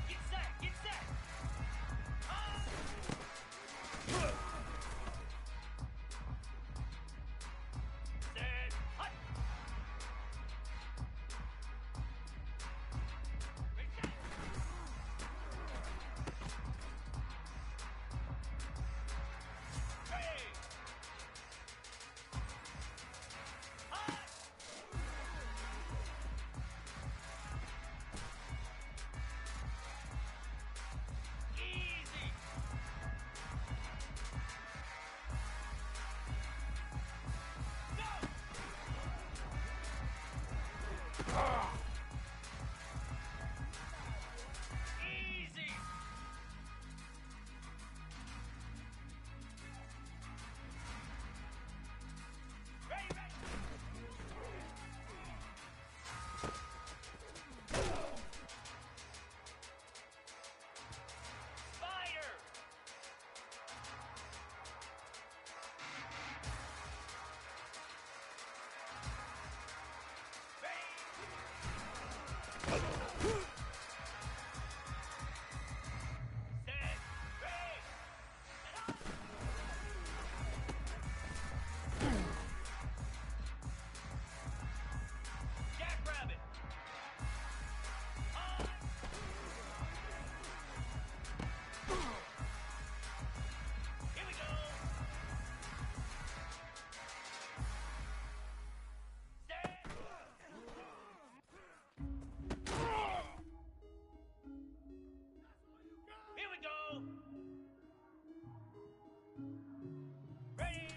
Get set! Get set! Set! Hut! Reset! Hey! Hut! Easy! Easy! Ready, ready! Spider! Set! Ready! Jackrabbit! Here we go! Set! Here we go! Ready!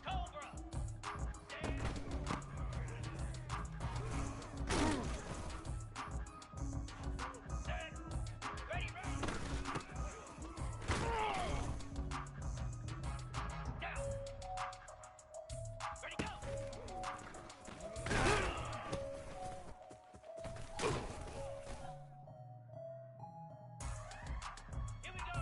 Cobra! Set! Set! Ready, ready! Down! Ready, go! Here we go!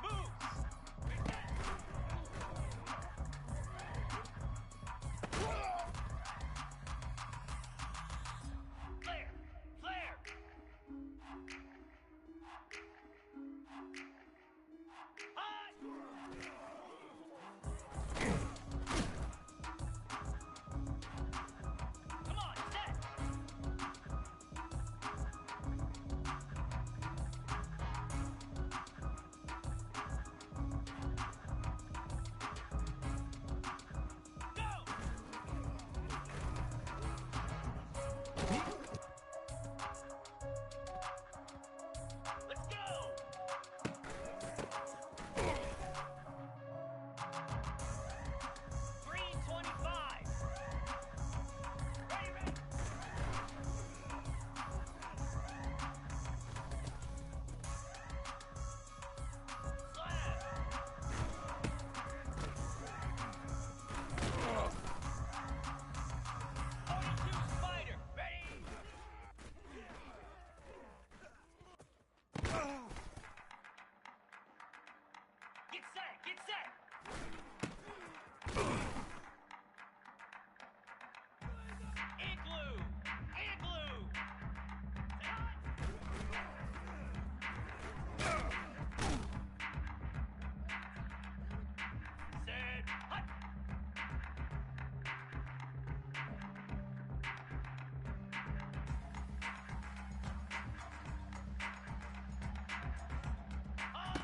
Moves! Reset! Flare! Flare! Hot! Come on, set! Go! Let's go! 325! Ready, ready! Slap! 42 Spider! Ready? Get set! Get set! Igloo! Igloo! Set! Hut! Hut!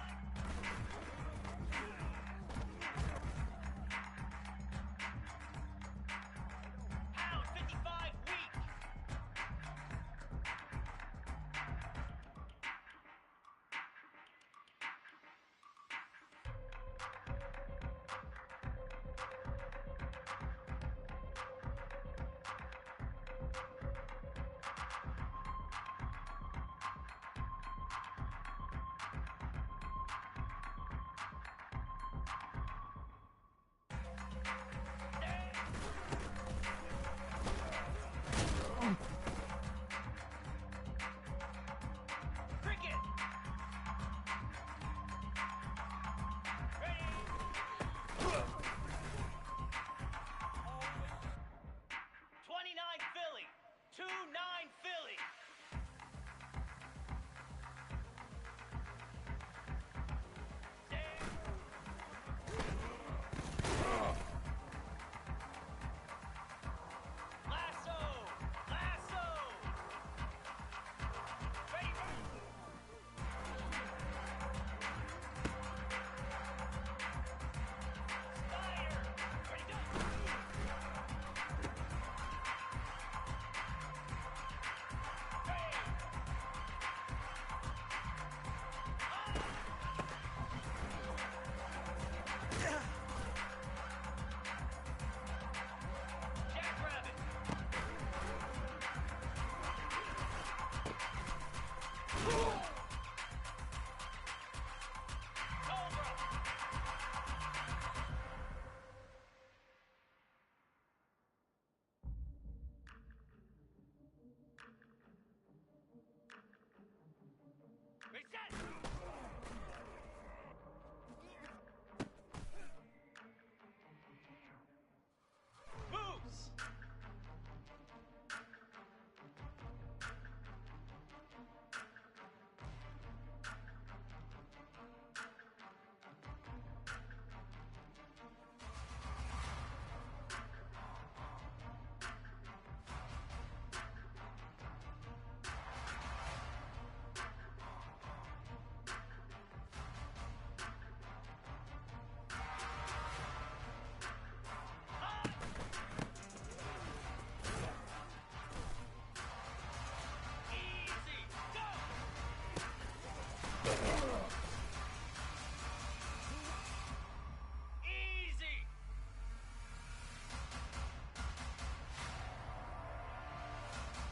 Easy.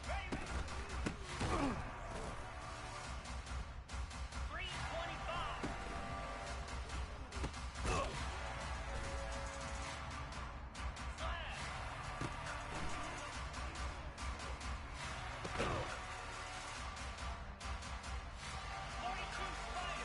Ready, ready. 325. Slam. 42 Spider.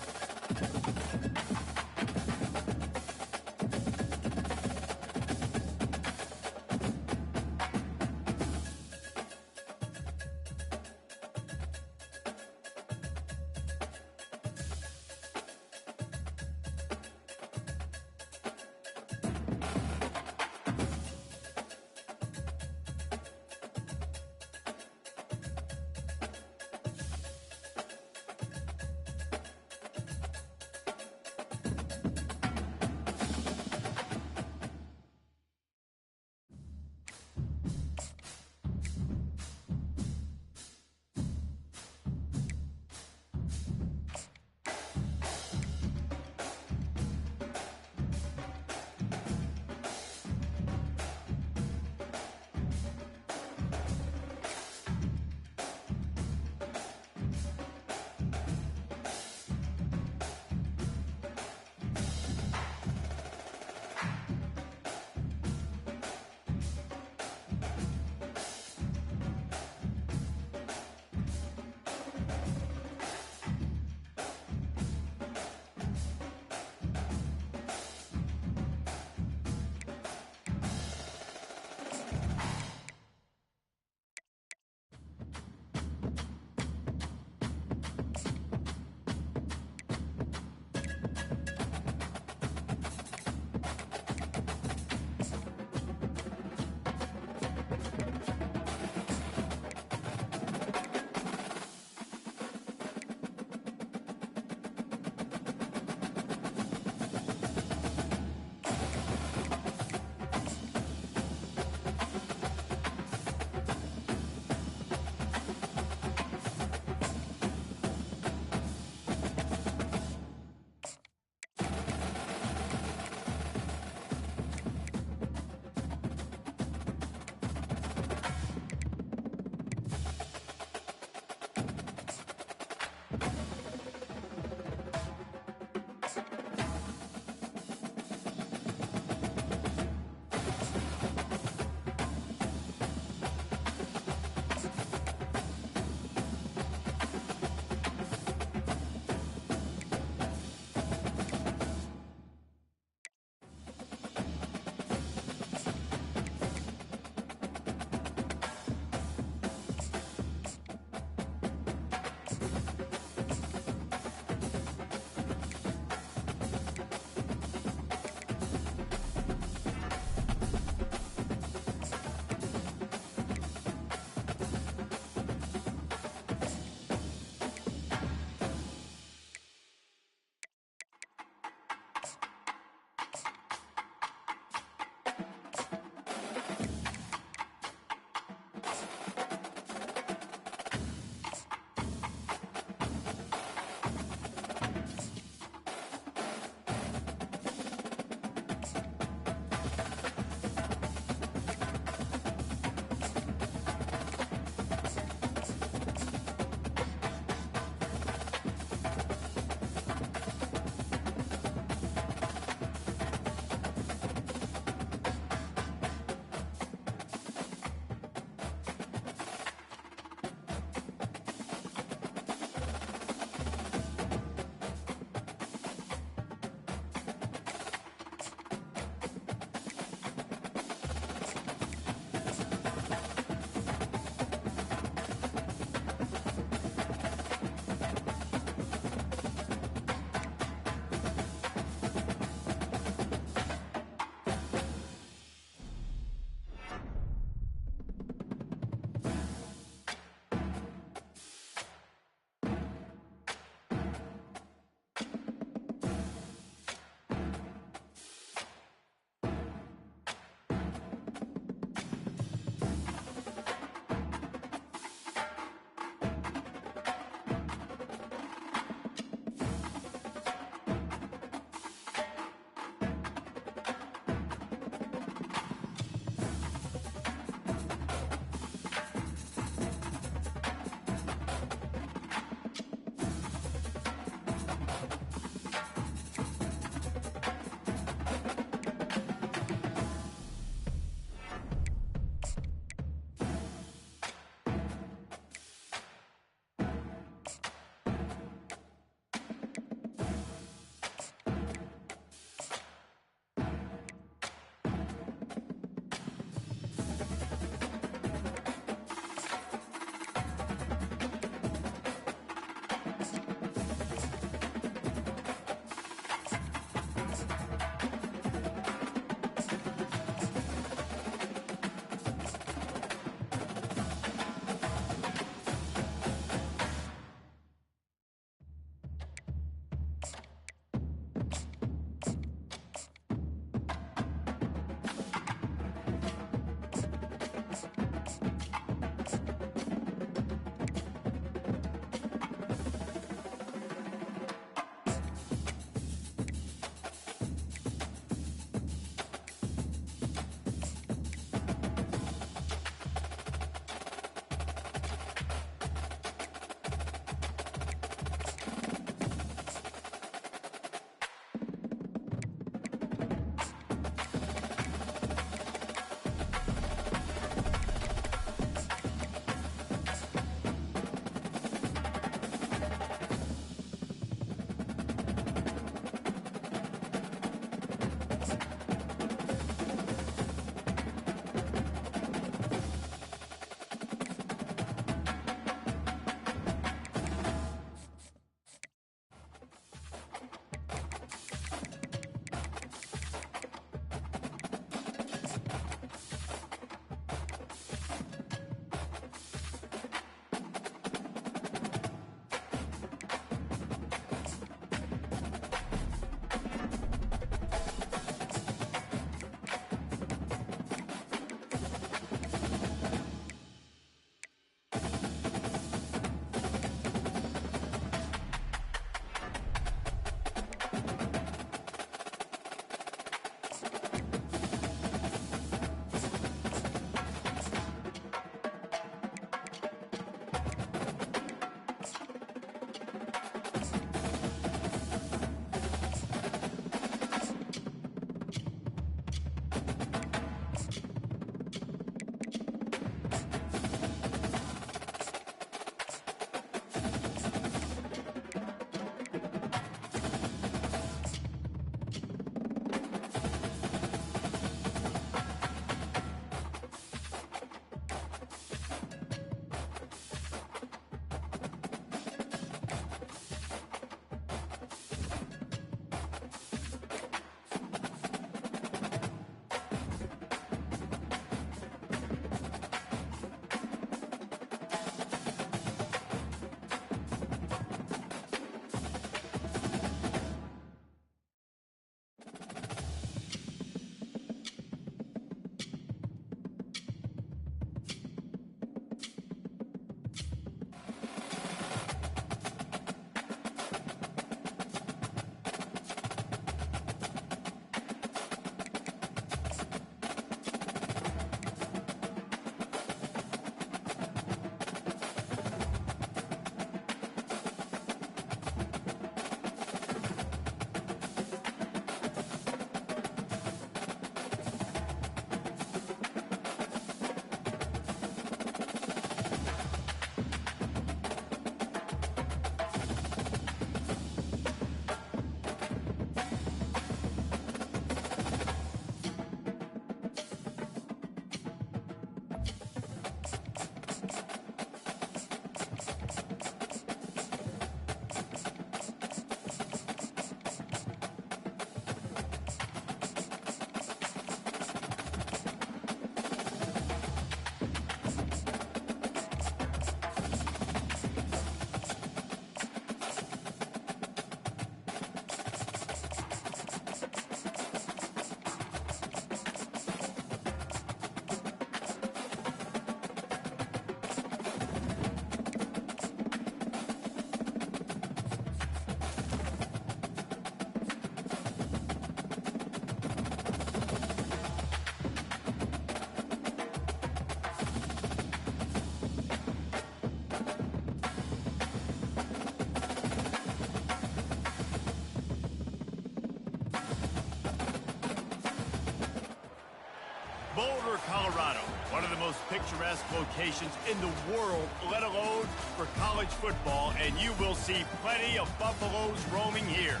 Boulder, Colorado, one of the most picturesque locations in the world, let alone for college football, and you will see plenty of Buffaloes roaming here.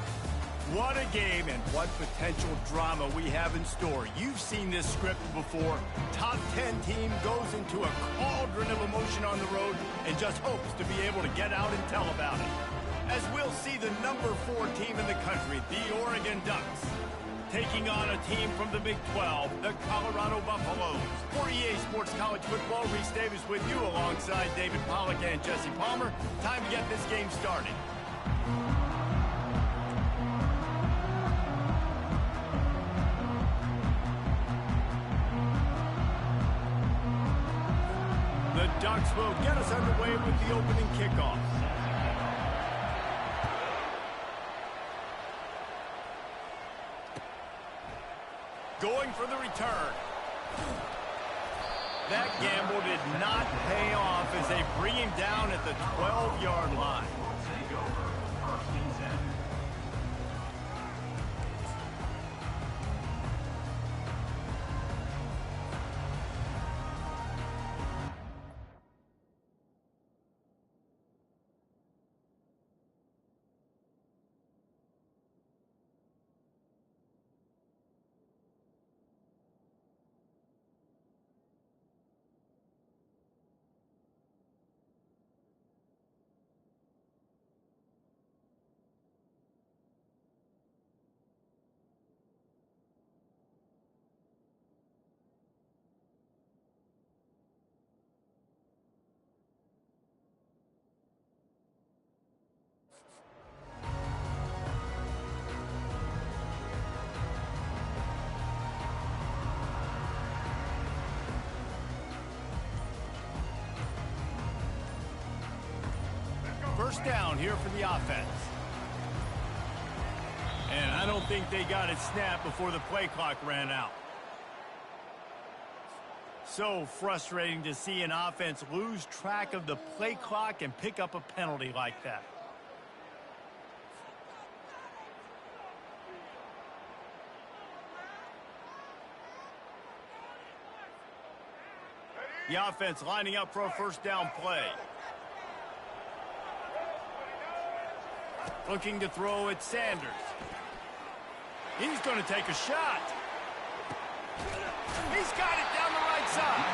What a game and what potential drama we have in store. You've seen this script before. Top 10 team goes into a cauldron of emotion on the road and just hopes to be able to get out and tell about it. As we'll see the number 4 team in the country, the Oregon Ducks, taking on a team from the Big 12, the Colorado Buffaloes. For EA Sports College Football, Reese Davis with you alongside David Pollack and Jesse Palmer. Time to get this game started. The Ducks will get us underway with the opening kickoff. Going for the return. That gamble did not pay off as they bring him down at the 12-yard line. First down here for the offense. And I don't think they got it snapped before the play clock ran out. So frustrating to see an offense lose track of the play clock and pick up a penalty like that. The offense lining up for a first down play. Looking to throw at Sanders. He's going to take a shot. He's got it down the right side.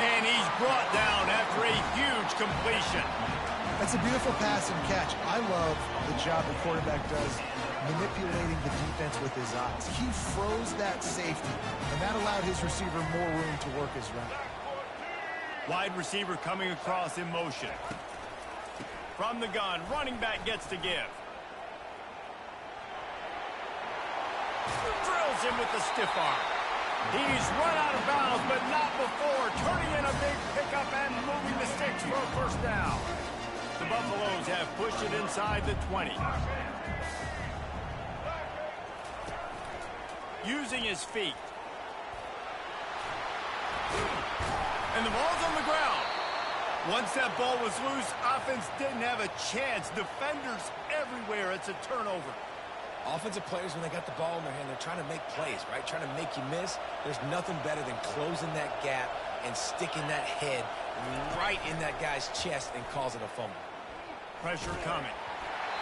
And he's brought down after a huge completion. That's a beautiful pass and catch. I love the job the quarterback does manipulating the defense with his eyes. He froze that safety, and that allowed his receiver more room to work his route. Wide receiver coming across in motion. From the gun, running back gets to give. Drills him with the stiff arm. He's run out of bounds, but not before turning in a big pickup and moving the sticks for a first down. The Buffaloes have pushed it inside the 20. Using his feet. And the ball's on the ground. Once that ball was loose, offense didn't have a chance. Defenders everywhere. It's a turnover. Offensive players, when they got the ball in their hand, they're trying to make plays, right? Trying to make you miss. There's nothing better than closing that gap and sticking that head right in that guy's chest and causing a fumble. Pressure coming.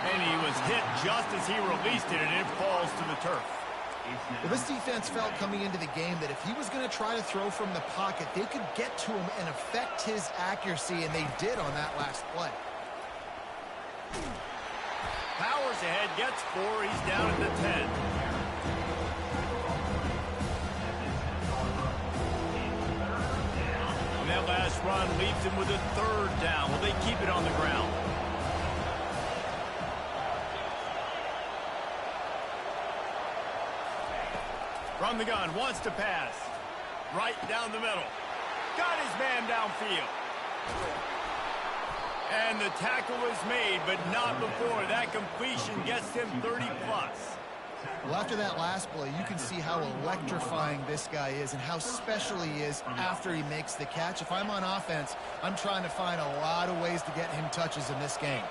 And he was hit just as he released it, and it falls to the turf. Well, this defense felt coming into the game that if he was going to try to throw from the pocket, they could get to him and affect his accuracy, and they did on that last play. Powers ahead, gets 4. He's down at the 10. And that last run leaves him with a third down. Will they keep it on the ground? From the gun, wants to pass. Right down the middle. Got his man downfield. And the tackle is made, but not before that completion gets him 30-plus. Well, after that last play, you can see how electrifying this guy is and how special he is after he makes the catch. If I'm on offense, I'm trying to find a lot of ways to get him touches in this game.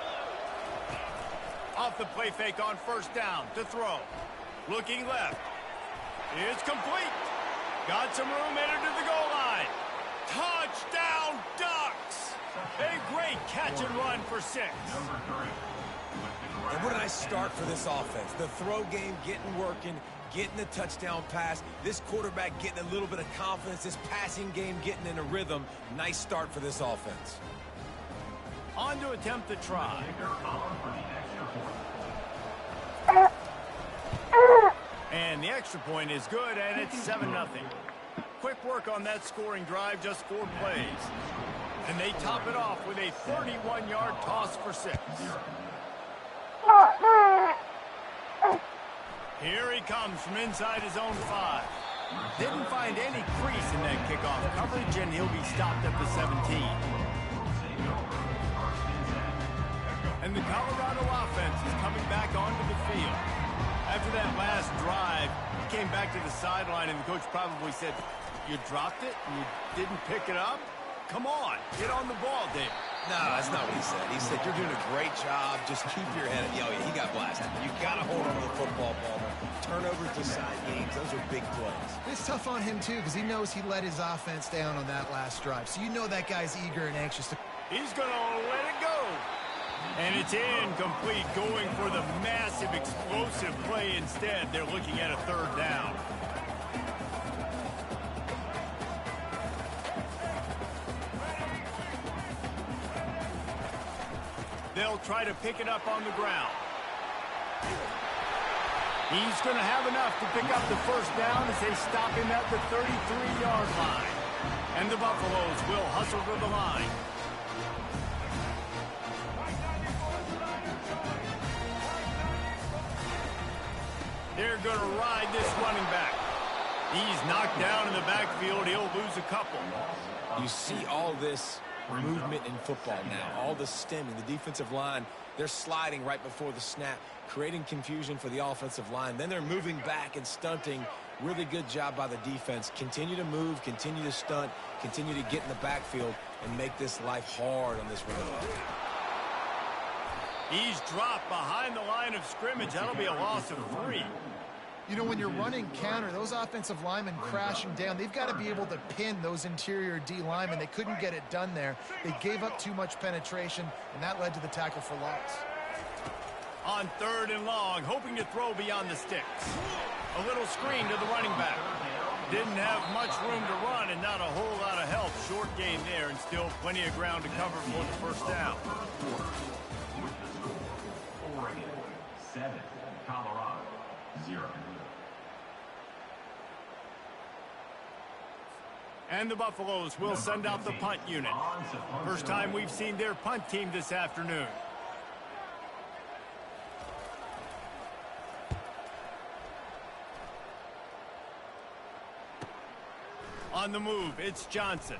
Off the play fake on first down to throw. Looking left. It's complete. Got some room, entered to the goal line. Touchdown, Ducks! A great catch and run for 6. And what a nice start for this offense. The throw game getting working, getting the touchdown pass. This quarterback getting a little bit of confidence. This passing game getting in a rhythm. Nice start for this offense. On to attempt the try. And the extra point is good, and it's 7-0. Quick work on that scoring drive, just 4 plays. And they top it off with a 31-yard toss for 6. Here he comes from inside his own 5. Didn't find any crease in that kickoff coverage, and he'll be stopped at the 17. And the Colorado offense is coming back onto the field. After that last drive, he came back to the sideline, and the coach probably said, "You dropped it and you didn't pick it up? Come on, get on the ball, Dave." No, that's not what he said. He said, "You're doing a great job. Just keep your head up." Yeah, he got blasted. You got to hold on to the football, Palmer. Turnovers decide games. Those are big plays. It's tough on him, too, because he knows he let his offense down on that last drive. So you know that guy's eager and anxious to... He's going to let it go. And it's incomplete, going for the massive, explosive play instead. They're looking at a 3rd down. They'll try to pick it up on the ground. He's going to have enough to pick up the 1st down as they stop him at the 33-yard line. And the Buffaloes will hustle to the line. They're going to ride this running back. He's knocked down in the backfield. He'll lose a couple. You see all this movement in football now, all the stemming, the defensive line, they're sliding right before the snap, creating confusion for the offensive line. Then they're moving back and stunting. Really good job by the defense. Continue to move, continue to stunt, continue to get in the backfield and make this life hard on this running back. He's dropped behind the line of scrimmage. That'll be a loss of 3. You know, when you're running counter, those offensive linemen crashing down, they've got to be able to pin those interior D linemen. They couldn't get it done there. They gave up too much penetration, and that led to the tackle for loss. On 3rd and long, hoping to throw beyond the sticks. A little screen to the running back. Didn't have much room to run and not a whole lot of help. Short gain there and still plenty of ground to cover for the 1st down. Oregon 7, Colorado 0. And the Buffaloes will send out the punt unit. First time we've seen their punt team this afternoon. On the move, it's Johnson.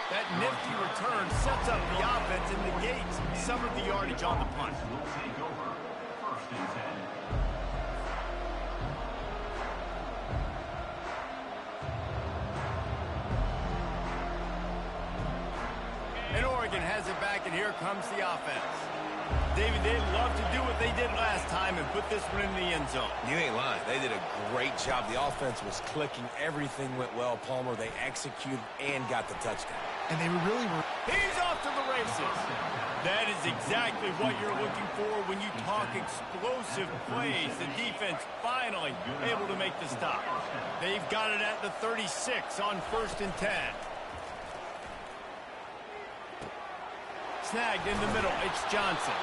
That nifty return sets up the offense and negates some of the yardage on the punt. Will take over 1st and 10. And Oregon has it back, and here comes the offense. David, they'd love to do what they did last time and put this one in the end zone. You ain't lying. They did a great job. The offense was clicking. Everything went well, Palmer. They executed and got the touchdown. And they really were... He's off to the races. That is exactly what you're looking for when you talk explosive plays. The defense finally able to make the stop. They've got it at the 36 on 1st and 10. Snagged in the middle, it's Johnson.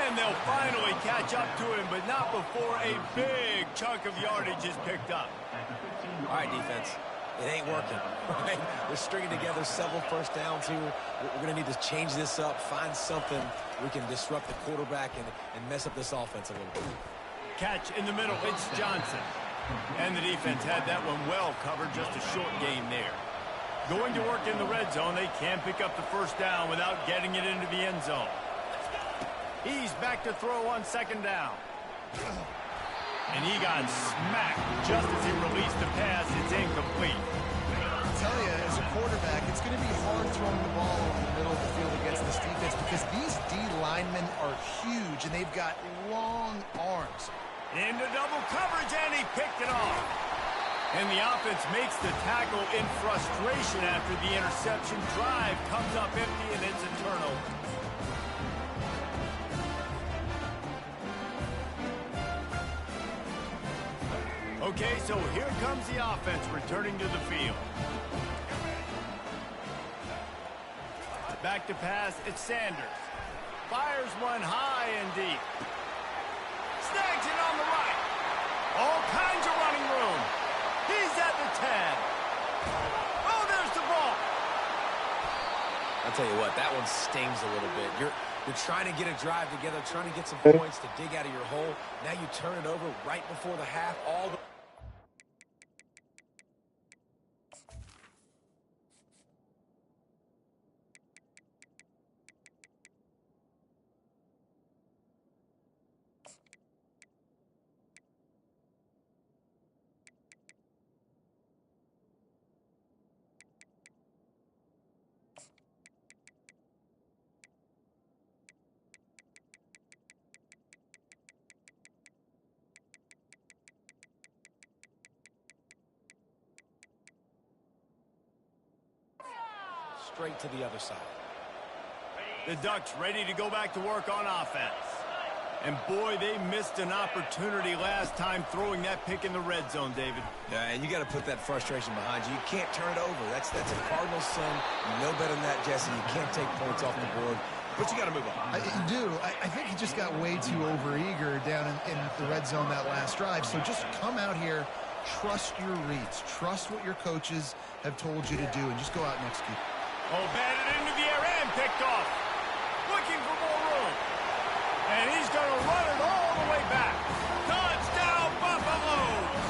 And they'll finally catch up to him, but not before a big chunk of yardage is picked up. All right, defense. It ain't working. Right? We're stringing together several 1st downs here. We're going to need to change this up, find something we can disrupt the quarterback and mess up this offense a little bit. Catch in the middle, it's Johnson. And the defense had that one well covered, just a short gain there. Going to work in the red zone, they can pick up the 1st down without getting it into the end zone. He's back to throw on 2nd down. And he got smacked just as he released the pass. It's incomplete. I tell you, as a quarterback, it's going to be hard throwing the ball in the middle of the field against this defense because these D linemen are huge and they've got long arms. Into double coverage, and he picked it off. And the offense makes the tackle in frustration after the interception. Drive comes up empty, and it's a turnover. Okay, so here comes the offense returning to the field. Back to pass, it's Sanders. Fires one high and deep. Snags it on the right. All kinds of running room. He's at the 10. Oh, there's the ball. I'll tell you what, that one stings a little bit. You're trying to get a drive together, trying to get some points to dig out of your hole. Now you turn it over right before the half. Straight to the other side. The Ducks ready to go back to work on offense. And boy, they missed an opportunity last time throwing that pick in the red zone, David. Yeah, and you got to put that frustration behind you. You can't turn it over. That's a cardinal sin. You know better than that, Jesse. You can't take points off the board. But you got to move on. You do. I think he just got way too overeager down in the red zone that last drive. So just come out here, trust your reads, trust what your coaches have told you to do, and just go out and execute. Oh, batted into the air and picked off. Looking for more room. And he's going to run it all the way back. Touchdown, Buffaloes!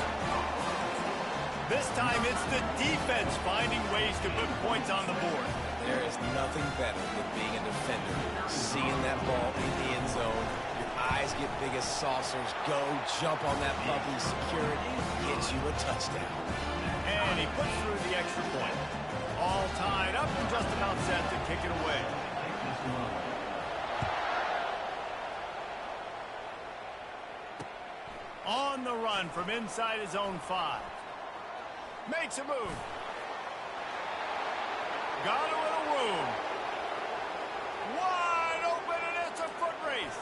This time it's the defense finding ways to put points on the board. There is nothing better than being a defender. Seeing that ball in the end zone, your eyes get big as saucers. Go, jump on that puppy, secure it, and get you a touchdown. And he puts through the extra point. All tied up and just about set to kick it away. On the run from inside his own 5. Makes a move. Got a little room. Wide open, and it's a foot race.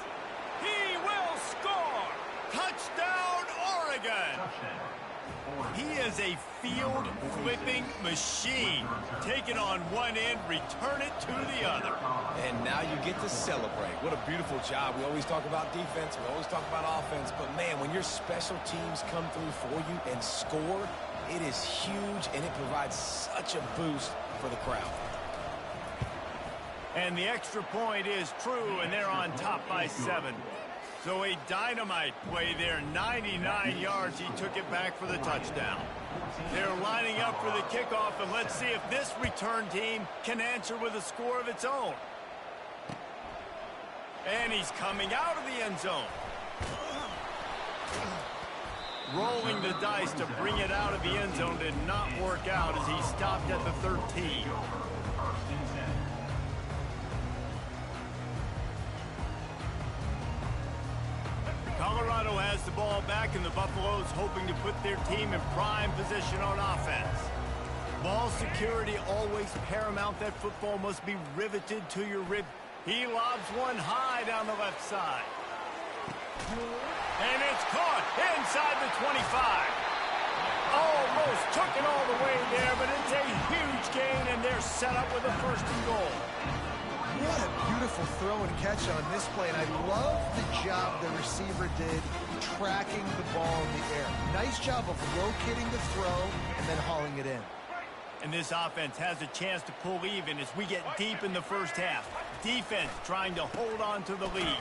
He will score. Touchdown, Oregon. He is a field-flipping machine. Take it on one end, return it to the other. And now you get to celebrate. What a beautiful job. We always talk about defense. We always talk about offense. But, man, when your special teams come through for you and score, it is huge, and it provides such a boost for the crowd. And the extra point is true, and they're on top by 7. So a dynamite play there, 99 yards. He took it back for the touchdown. They're lining up for the kickoff, and let's see if this return team can answer with a score of its own. And he's coming out of the end zone. Rolling the dice to bring it out of the end zone did not work out as he stopped at the 13. Colorado has the ball back, and the Buffaloes hoping to put their team in prime position on offense. Ball security always paramount. That football must be riveted to your rib. He lobs one high down the left side. And it's caught inside the 25. Almost took it all the way there, but it's a huge gain, and they're set up with a 1st and goal. What a beautiful throw and catch on this play, and I love the job the receiver did tracking the ball in the air. Nice job of locating the throw and then hauling it in. And this offense has a chance to pull even as we get deep in the first half. Defense trying to hold on to the lead.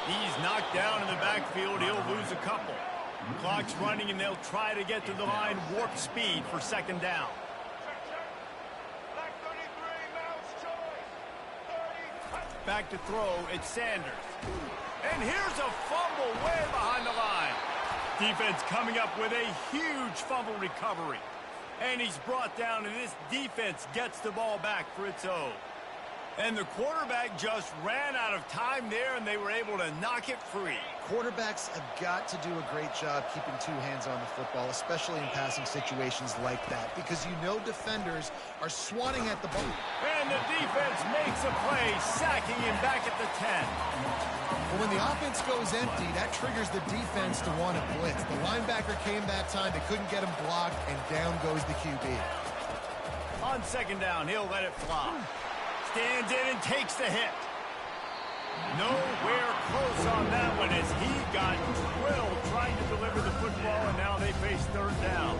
He's knocked down in the backfield. He'll lose a couple. Clock's running, and they'll try to get to the line warp speed for 2nd down. Back to throw, it's Sanders. And here's a fumble way behind the line. Defense coming up with a huge fumble recovery. And he's brought down, and this defense gets the ball back for its own. And the quarterback just ran out of time there, and they were able to knock it free. Quarterbacks have got to do a great job keeping two hands on the football, especially in passing situations like that, because you know defenders are swatting at the ball. And the defense makes a play, sacking him back at the 10. But when the offense goes empty, that triggers the defense to want to blitz. The linebacker came that time, they couldn't get him blocked, and down goes the QB. On second down, he'll let it fly. Stands in and takes the hit. Nowhere close on that one as he got drilled trying to deliver the football, and now they face third down.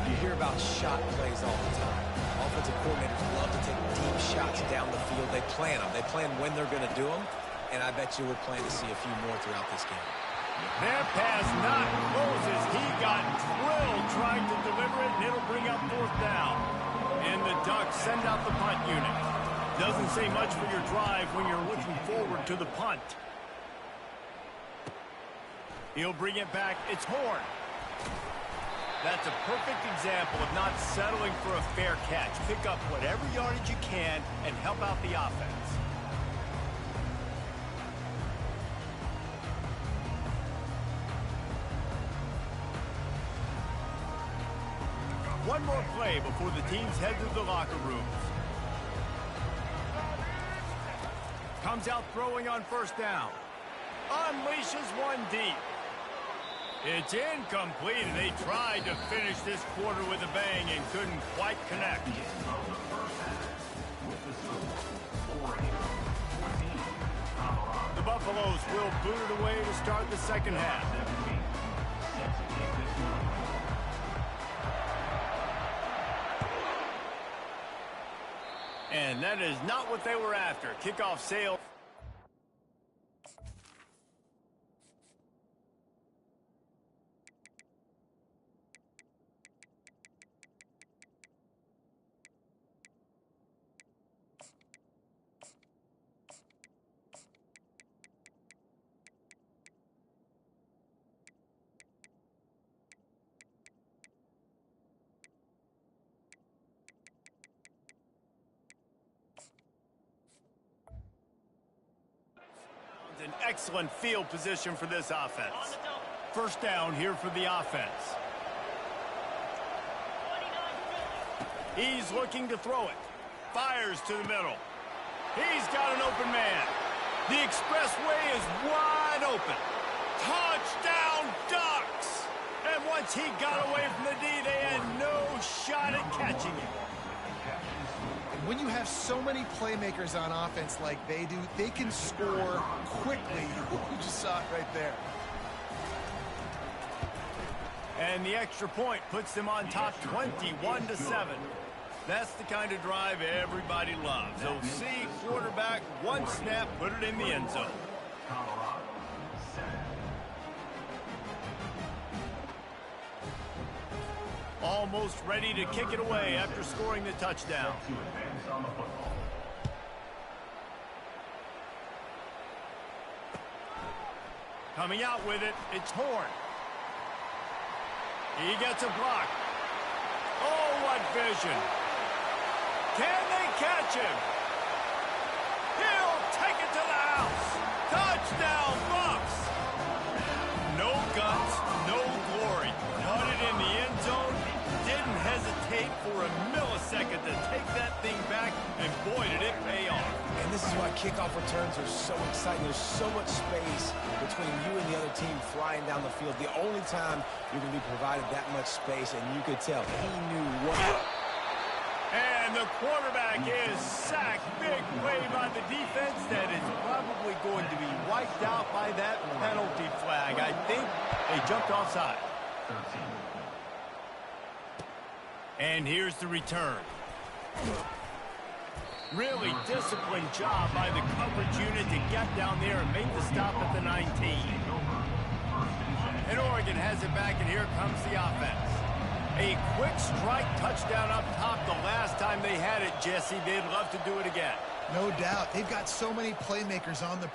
You hear about shot plays all the time. Offensive coordinators love to take deep shots down the field. They plan them. They plan when they're going to do them, and I bet you we're planning to see a few more throughout this game. That pass not close as he got drilled trying to deliver it, and it'll bring up fourth down. And the Ducks send out the punt unit. Doesn't say much for your drive when you're looking forward to the punt. He'll bring it back. It's Horn. That's a perfect example of not settling for a fair catch. Pick up whatever yardage you can and help out the offense. One more play before the teams head to the locker rooms. Comes out throwing on first down. Unleashes one deep. It's incomplete, and they tried to finish this quarter with a bang and couldn't quite connect. The Buffaloes will boot it away to start the second half. And that is not what they were after. Kickoff sale. An excellent field position for this offense. First down here for the offense. He's looking to throw it. Fires to the middle. He's got an open man. The expressway is wide open. Touchdown, Ducks! And once he got away from the D, they had no shot at catching him. When you have so many playmakers on offense like they do, they can score quickly. You just saw it right there. And the extra point puts them on top 21-7. That's the kind of drive everybody loves. OC quarterback, one snap, put it in the end zone. Almost ready to kick it away after scoring the touchdown. Coming out with it, it's Horn. He gets a block. Oh, what vision. Can they catch him? He'll take it to the house. Touchdown, Bucks. No guts, no glory. Caught it in the end zone. Didn't hesitate for a millisecond to take that thing back, and boy, did it pay off. And this is why kickoff returns are so exciting. There's so much space between you and the other team flying down the field. The only time you're going to be provided that much space, and you could tell he knew what. And the quarterback is sacked. Big play by the defense that is probably going to be wiped out by that penalty flag. I think they jumped offside. And here's the return. Really disciplined job by the coverage unit to get down there and make the stop at the 19. And Oregon has it back, and here comes the offense. A quick strike touchdown up top the last time they had it, Jesse. They'd love to do it again. No doubt. They've got so many playmakers on the...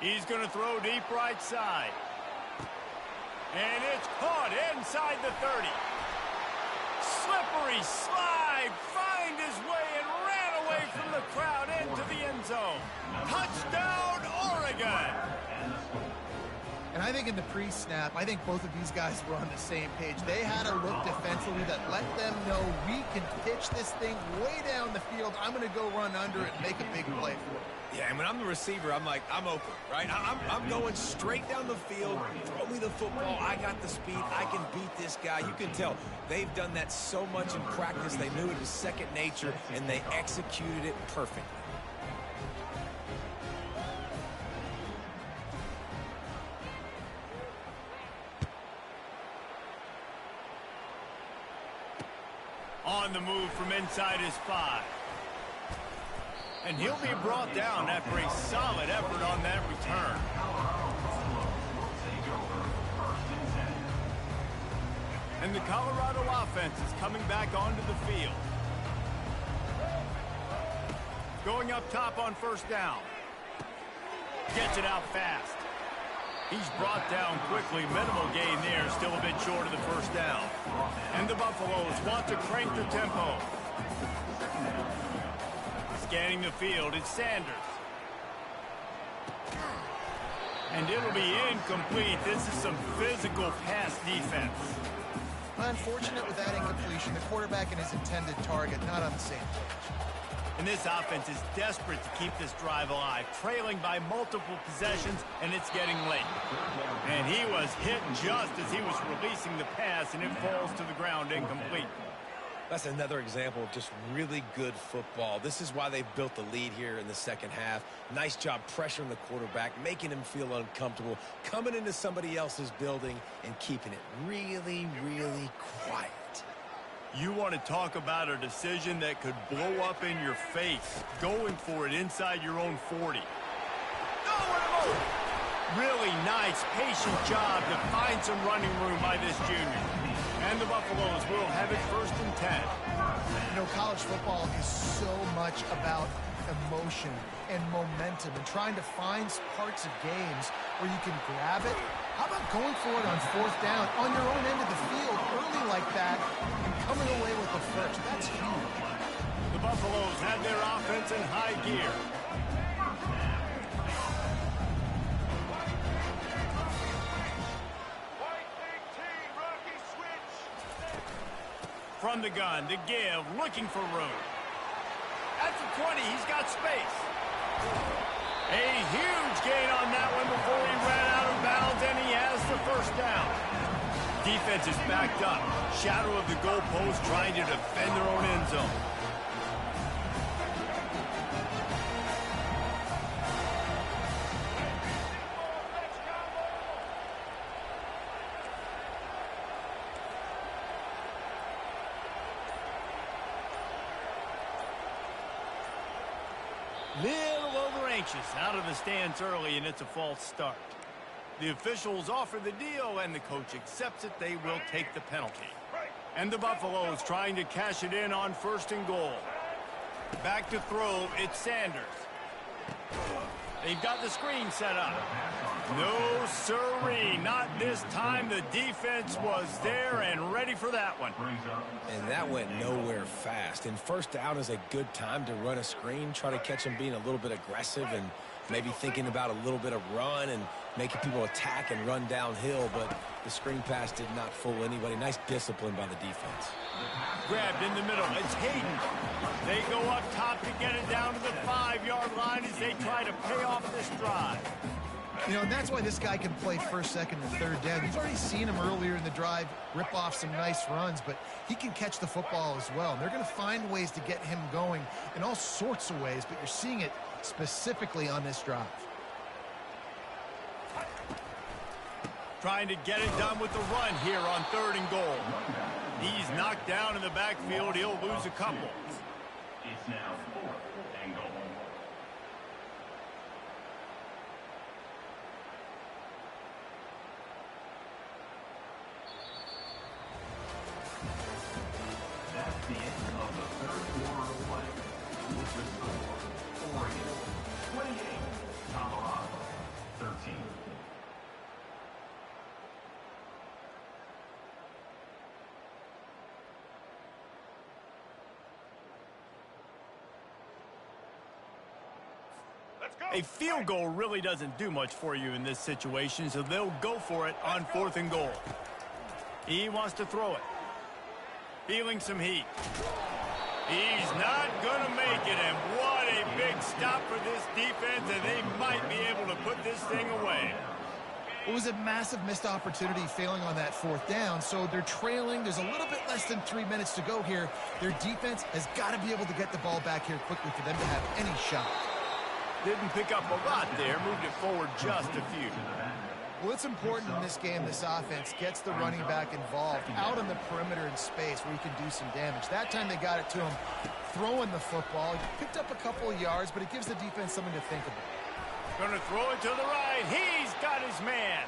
He's going to throw deep right side. And it's caught inside the 30. Slippery slide, find his way and ran away from the crowd into the end zone. Touchdown, Oregon! And I think in the pre-snap, I think both of these guys were on the same page. They had a look defensively that let them know we can pitch this thing way down the field. I'm going to go run under it and make a big play for it. Yeah, and when I'm the receiver, I'm like, I'm open, right? I'm going straight down the field. Throw me the football. I got the speed. I can beat this guy. You can tell they've done that so much in practice. They knew it was second nature, and they executed it perfectly. On the move from inside his 5. And he'll be brought down after a solid effort on that return. And the Colorado offense is coming back onto the field. Going up top on first down. Gets it out fast. He's brought down quickly. Minimal gain there. Still a bit short of the first down. And the Buffaloes want to crank the tempo. Scanning the field, it's Sanders. And it'll be incomplete. This is some physical pass defense. Unfortunate with that incompletion. The quarterback and his intended target not on the same page. And this offense is desperate to keep this drive alive, trailing by multiple possessions, and it's getting late. And he was hit just as he was releasing the pass, and it falls to the ground incomplete. That's another example of just really good football. This is why they built the lead here in the second half. Nice job pressuring the quarterback, making him feel uncomfortable, coming into somebody else's building and keeping it really, really quiet. You want to talk about a decision that could blow up in your face, going for it inside your own 40. Really nice, patient job to find some running room by this junior. And the Buffaloes will have it 1st and 10. You know, college football is so much about emotion and momentum and trying to find parts of games where you can grab it. How about going for it on 4th down on your own end of the field early like that and coming away with the first? That's huge. The Buffaloes have their offense in high gear. From the gun, to give, looking for room. At the 20, he's got space. A huge gain on that one before he ran out of bounds, and he has the first down. Defense is backed up. Shadow of the goalpost trying to defend their own end zone. Little over anxious out of the stands early, and it's a false start. The officials offer the deal, and the coach accepts it. They will take the penalty. And the Buffaloes trying to cash it in on 1st and goal. Back to throw, it's Sanders. They've got the screen set up. No sirree, not this time. The defense was there and ready for that one. And that went nowhere fast. And 1st down is a good time to run a screen, try to catch them being a little bit aggressive and maybe thinking about a little bit of run and making people attack and run downhill. But the screen pass did not fool anybody. Nice discipline by the defense. Grabbed in the middle. It's Hayden. They go up top to get it down to the 5-yard line as they try to pay off this drive. You know, and that's why this guy can play 1st, 2nd, and 3rd down. You've already seen him earlier in the drive rip off some nice runs, but he can catch the football as well. And they're going to find ways to get him going in all sorts of ways, but you're seeing it specifically on this drive. Trying to get it done with the run here on 3rd and goal. He's knocked down in the backfield. He'll lose a couple. It's now 4th and goal. That's the end of the 3rd quarter of play. With the score, Oregon 28, Colorado 13. Let's go! A field goal really doesn't do much for you in this situation, so they'll go for it on 4th and goal. He wants to throw it. Feeling some heat. He's not going to make it, and what a big stop for this defense, and they might be able to put this thing away. It was a massive missed opportunity failing on that 4th down, so they're trailing. There's a little bit less than 3 minutes to go here. Their defense has got to be able to get the ball back here quickly for them to have any shot. Didn't pick up a lot there, moved it forward just a few. Well, it's important in this game this offense gets the running back involved out on the perimeter in space where he can do some damage. That time they got it to him throwing the football. He picked up a couple of yards, but it gives the defense something to think about. Going to throw it to the right. He's got his man.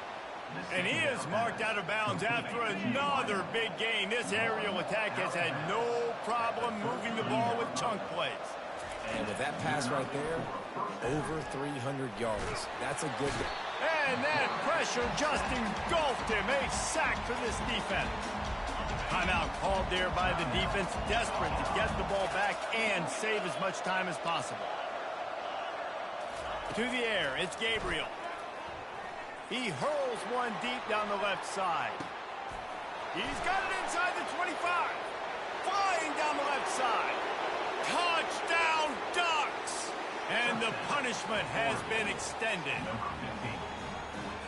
And he is marked out of bounds after another big gain. This aerial attack has had no problem moving the ball with chunk plays. And with that pass right there, over 300 yards. That's a good... And that pressure just engulfed him. A sack for this defense. Timeout called there by the defense, desperate to get the ball back and save as much time as possible. To the air, it's Gabriel. He hurls one deep down the left side. He's got it inside the 25. Flying down the left side. Touchdown, Ducks! And the punishment has been extended.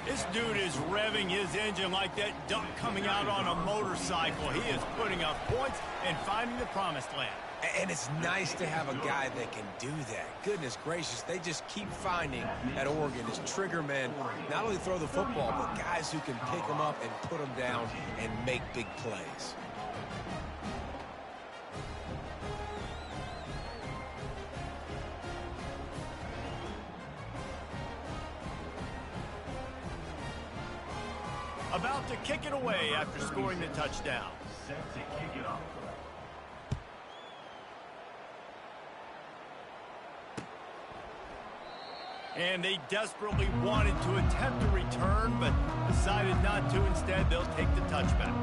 This dude is revving his engine like that duck coming out on a motorcycle. He is putting up points and finding the promised land. And it's nice to have a guy that can do that. Goodness gracious, they just keep finding at Oregon as trigger men, not only throw the football, but guys who can pick them up and put them down and make big plays. About to kick it away after scoring the touchdown. Set to kick it off. And they desperately wanted to attempt a return, but decided not to. Instead, they'll take the touchback.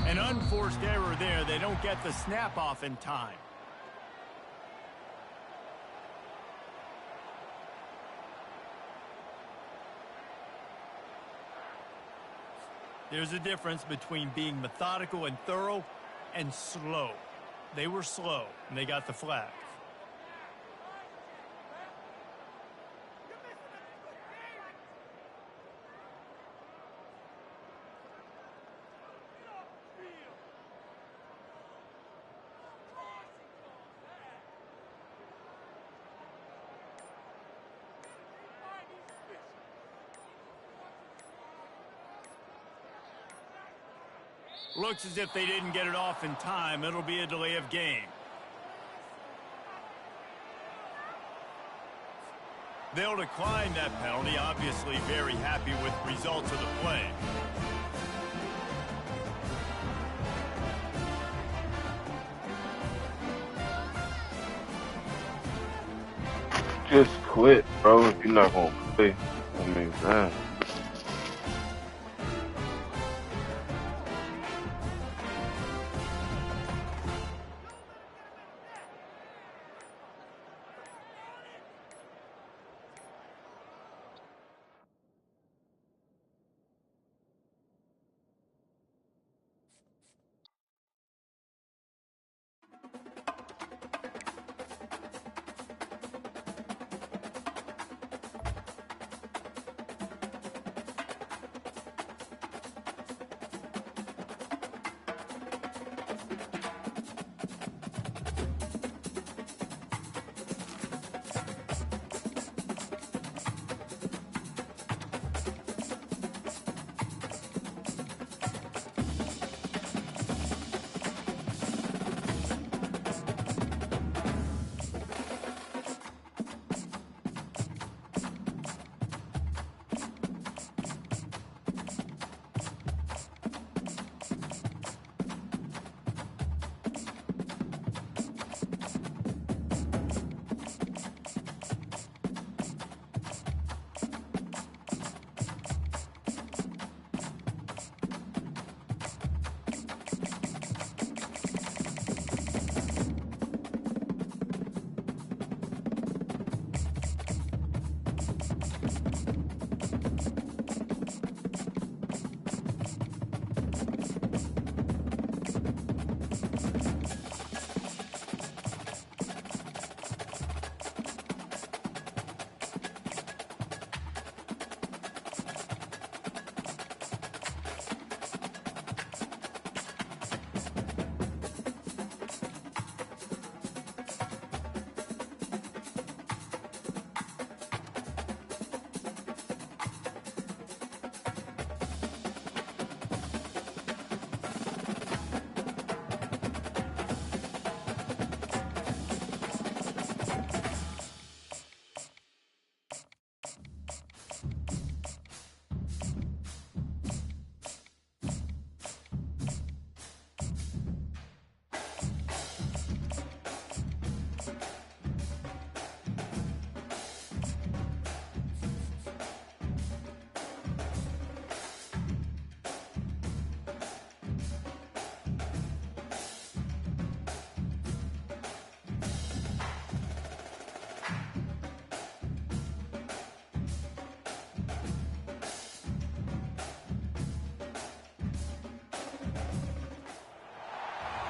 An unforced error there. They don't get the snap off in time. There's a difference between being methodical and thorough and slow. They were slow, and they got the flag. Looks as if they didn't get it off in time. It'll be a delay of game. They'll decline that penalty, obviously very happy with the results of the play. Just quit, bro, if you're not going to play. I mean, man.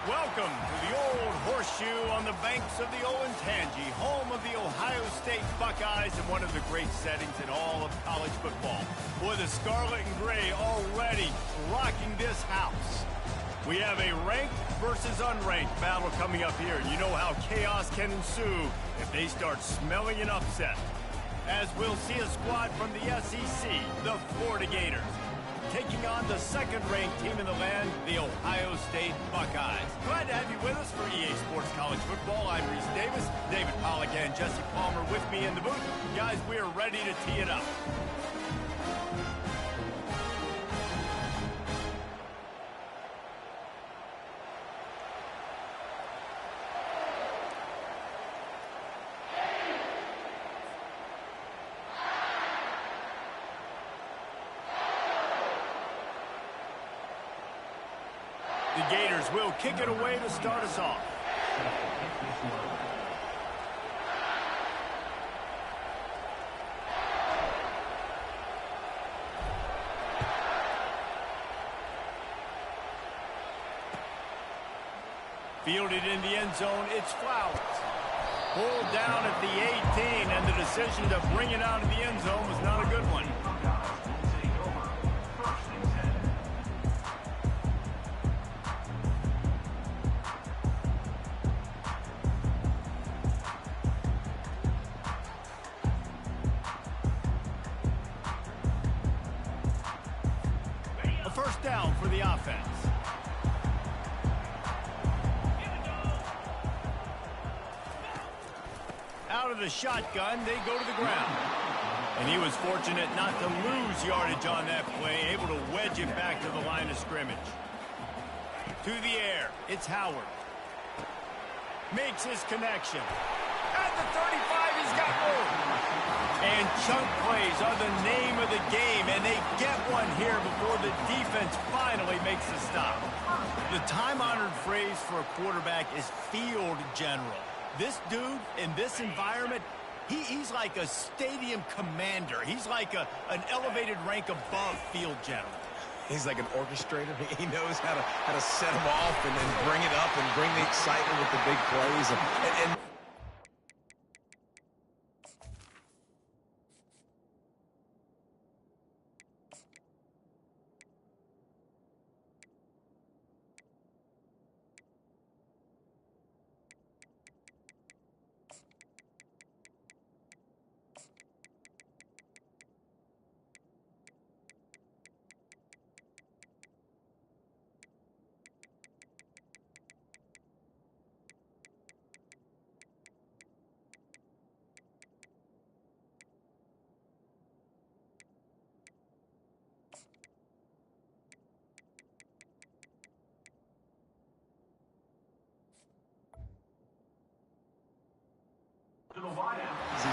Welcome to the Old Horseshoe on the banks of the Olentangy, home of the Ohio State Buckeyes and one of the great settings in all of college football. Boy, the Scarlet and Gray already rocking this house. We have a ranked versus unranked battle coming up here, and you know how chaos can ensue if they start smelling an upset. As we'll see a squad from the SEC, the Florida Gators, taking on the second-ranked team in the land, the Ohio State Buckeyes. Glad to have you with us for EA Sports College Football. I'm Reese Davis, David Pollack and Jesse Palmer with me in the booth. Guys, we are ready to tee it up. The Gators will kick it away to start us off. Fielded in the end zone, it's Flowers. Pulled down at the 18, and the decision to bring it out of the end zone was not a good one. First down for the offense. Out of the shotgun, they go to the ground. And he was fortunate not to lose yardage on that play, able to wedge it back to the line of scrimmage. To the air, it's Howard. Makes his connection. At the 35, he's got room. And chunk plays are the name of the game, and they get one here before the defense finally makes the stop. The time-honored phrase for a quarterback is field general. This dude, in this environment, he's like a stadium commander. He's like an elevated rank above field general. He's like an orchestrator. He knows how to set them off and then bring it up and bring the excitement with the big plays. And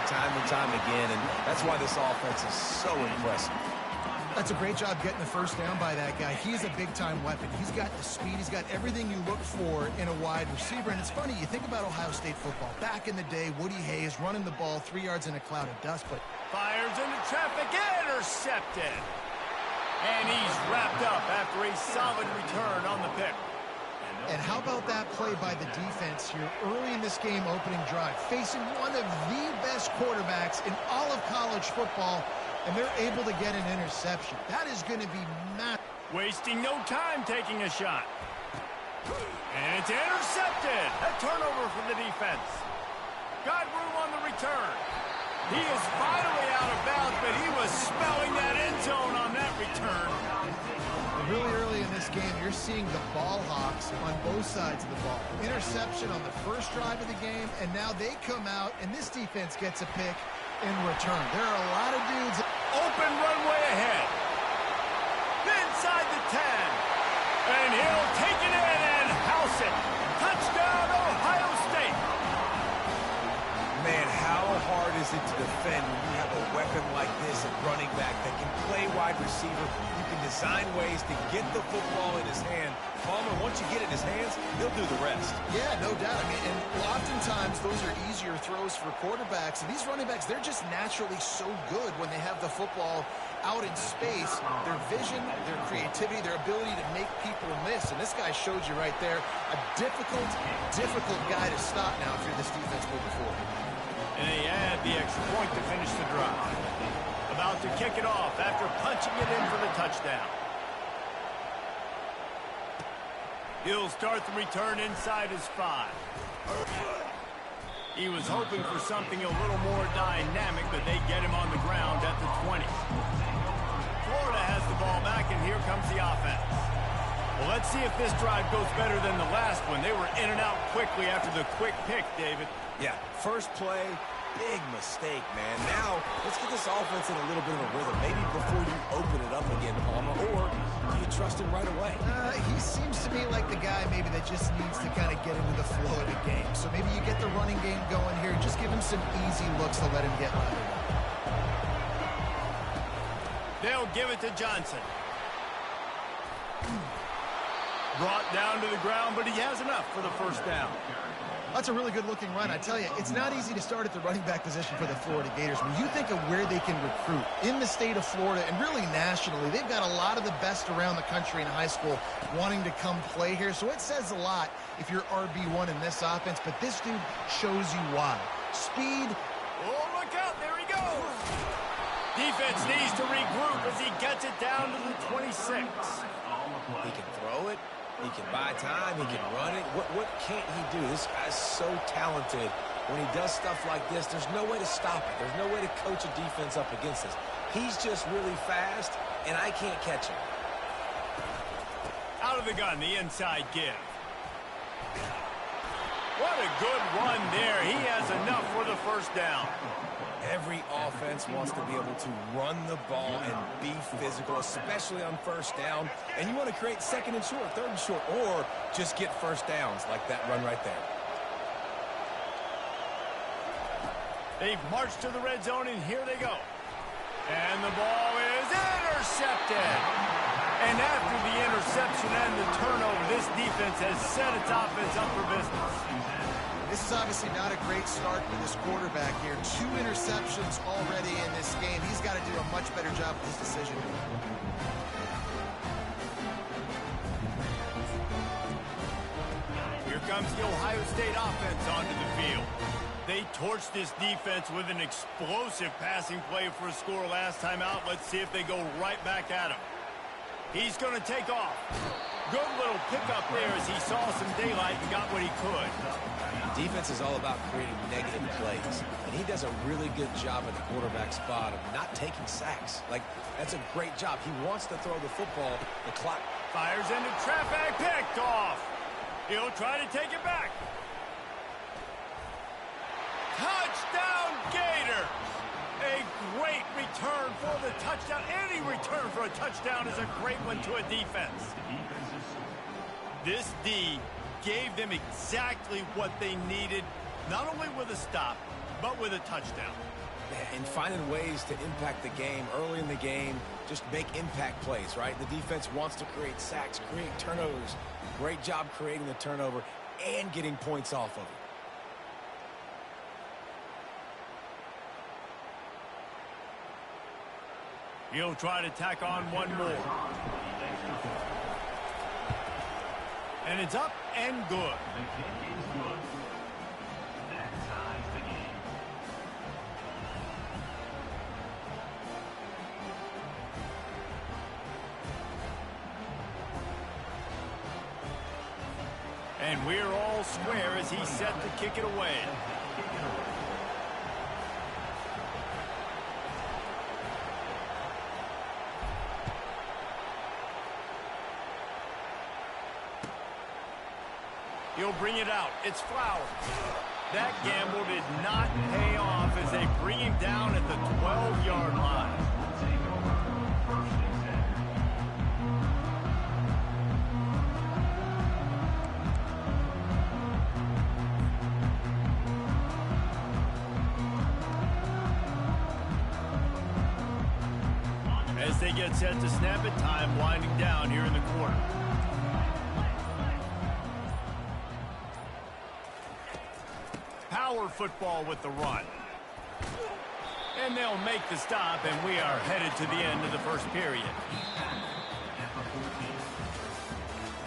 time and time again, and that's why this offense is so impressive. That's a great job getting the first down by that guy. He's a big-time weapon. He's got the speed. He's got everything you look for in a wide receiver. And it's funny, you think about Ohio State football. Back in the day, Woody Hayes running the ball 3 yards in a cloud of dust. But Fires into traffic, intercepted. And he's wrapped up after a solid return on the pick. And how about that play by the defense here early in this game opening drive, facing one of the best quarterbacks in all of college football, and they're able to get an interception. That is going to be massive. Wasting no time taking a shot. And it's intercepted. A turnover for the defense. Got room on the return. He is finally out of bounds, but he was smelling that end zone on that return. Really early in this game, you're seeing the ball hawks on both sides of the ball. Interception on the first drive of the game, and now they come out, and this defense gets a pick in return. There are a lot of dudes. Open runway ahead. Inside the 10. And he'll take it in and house it. Touchdown, Ohio State. Man, how hard is it to defend when you have a weapon like this at running back that can play wide receiver? You can design ways to get the football in his hand. Palmer, once you get it in his hands, he'll do the rest. Yeah, no doubt. I mean, and sometimes those are easier throws for quarterbacks. And these running backs, they're just naturally so good when they have the football out in space. Their vision, their creativity, their ability to make people miss. And this guy showed you right there, a difficult guy to stop now if you're this defense moving forward. And they add the extra point to finish the drive. About to kick it off after punching it in for the touchdown. He'll start the return inside his 5. He was hoping for something a little more dynamic, but they get him on the ground at the 20. Florida has the ball back, and here comes the offense. Well, let's see if this drive goes better than the last one. They were in and out quickly after the quick pick, David. Yeah, first play, big mistake, man. Now, let's get this offense in a little bit of a rhythm. Maybe before you open it up again, Palmer, or do you trust him right away? He seems to me like the guy maybe that just needs to kind of get into the flow of the game. So maybe you get the running game going here. Just give him some easy looks to let him get lateral. They'll give it to Johnson. Brought down to the ground, but he has enough for the first down. That's a really good-looking run. I tell you, it's not easy to start at the running back position for the Florida Gators. When you think of where they can recruit in the state of Florida and really nationally, they've got a lot of the best around the country in high school wanting to come play here. So it says a lot if you're RB1 in this offense, but this dude shows you why. Speed. Oh, look out. There he goes. Defense needs to regroup as he gets it down to the 26. He can throw it. He can buy time. He can run it. What can't he do? This guy's so talented. When he does stuff like this, there's no way to stop it. There's no way to coach a defense up against this. He's just really fast, and I can't catch him. Out of the gun, the inside give. What a good run there. He has enough for the first down. Every offense wants to be able to run the ball and be physical, especially on first down. And you want to create second and short, third and short, or just get first downs like that run right there. They've marched to the red zone, and here they go. And the ball is intercepted. And after the interception and the turnover, this defense has set its offense up for business. This is obviously not a great start for this quarterback here. 2 interceptions already in this game. He's got to do a much better job with his decision. Here comes the Ohio State offense onto the field. They torched this defense with an explosive passing play for a score last time out. Let's see if they go right back at him. He's going to take off. Good little pickup there as he saw some daylight and got what he could. Defense is all about creating negative plays, and he does a really good job at the quarterback spot of not taking sacks. Like, that's a great job. He wants to throw the football. The clock fires into traffic, picked off. He'll try to take it back. Touchdown, Gators! A great return for the touchdown. Any return for a touchdown is a great one to a defense. This D gave them exactly what they needed, not only with a stop, but with a touchdown. And finding ways to impact the game early in the game, just make impact plays, right? The defense wants to create sacks, create turnovers. Great job creating the turnover and getting points off of it. He'll try to tack on one more. And it's up and good. The kick is good. That ties the game. And we're all square as he's set to kick it away. He'll bring it out. It's Flowers. That gamble did not pay off as they bring him down at the 12-yard line. As they get set to snap it, time winding down here in the quarter. power football with the run. And they'll make the stop, and we are headed to the end of the first period. At the 14.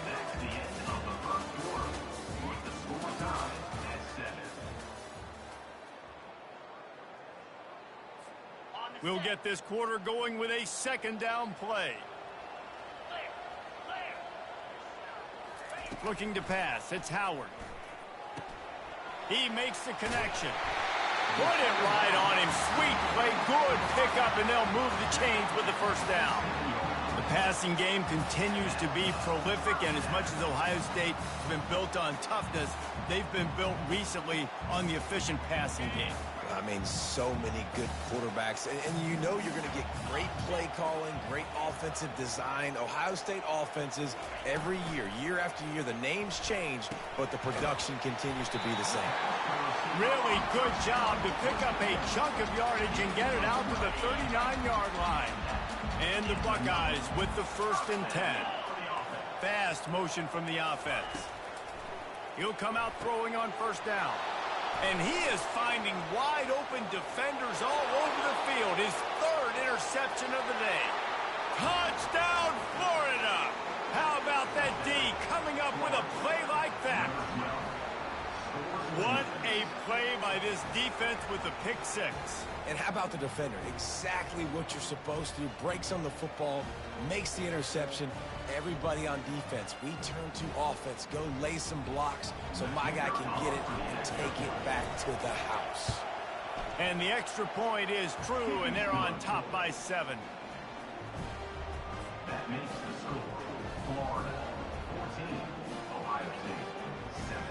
That's the end of the first quarter. With the score tied at 7. On the We'll set. get this quarter going with a second down play. Clear. Clear. Looking to pass. It's Howard. He makes the connection. Put it right on him. Sweet play. Good pickup, and they'll move the chains with the first down. The passing game continues to be prolific, and as much as Ohio State has been built on toughness, they've been built recently on the efficient passing game. I mean, so many good quarterbacks, and you know you're going to get great play calling, great offensive design. Ohio State offenses, every year after year, the names change, but the production continues to be the same. Really good job to pick up a chunk of yardage and get it out to the 39-yard line. And the Buckeyes with the 1st and 10. Fast motion from the offense. He'll come out throwing on first down. And he is finding wide-open defenders all over the field. His 3rd interception of the day. Touchdown, Florida! How about that D coming up with a play like that? What a play by this defense with the pick 6. And how about the defender? Exactly what you're supposed to do. Breaks on the football, makes the interception. Everybody on defense, we turn to offense. Go lay some blocks so my guy can get it and take it back to the house. And the extra point is true, and they're on top by 7. That makes the score Florida 14, Ohio State 7.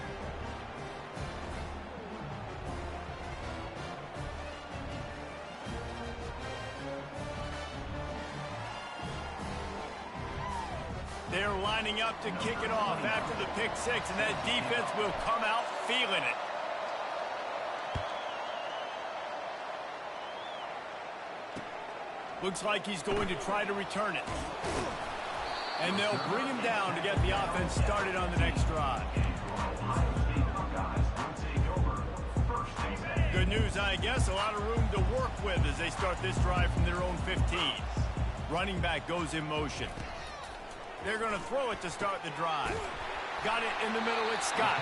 They're lining up to kick it off after the pick 6, and that defense will come out feeling it. Looks like he's going to try to return it. And they'll bring him down to get the offense started on the next drive. Good news, I guess. A lot of room to work with as they start this drive from their own 15. Running back goes in motion. They're going to throw it to start the drive. Got it in the middle, it's Scott.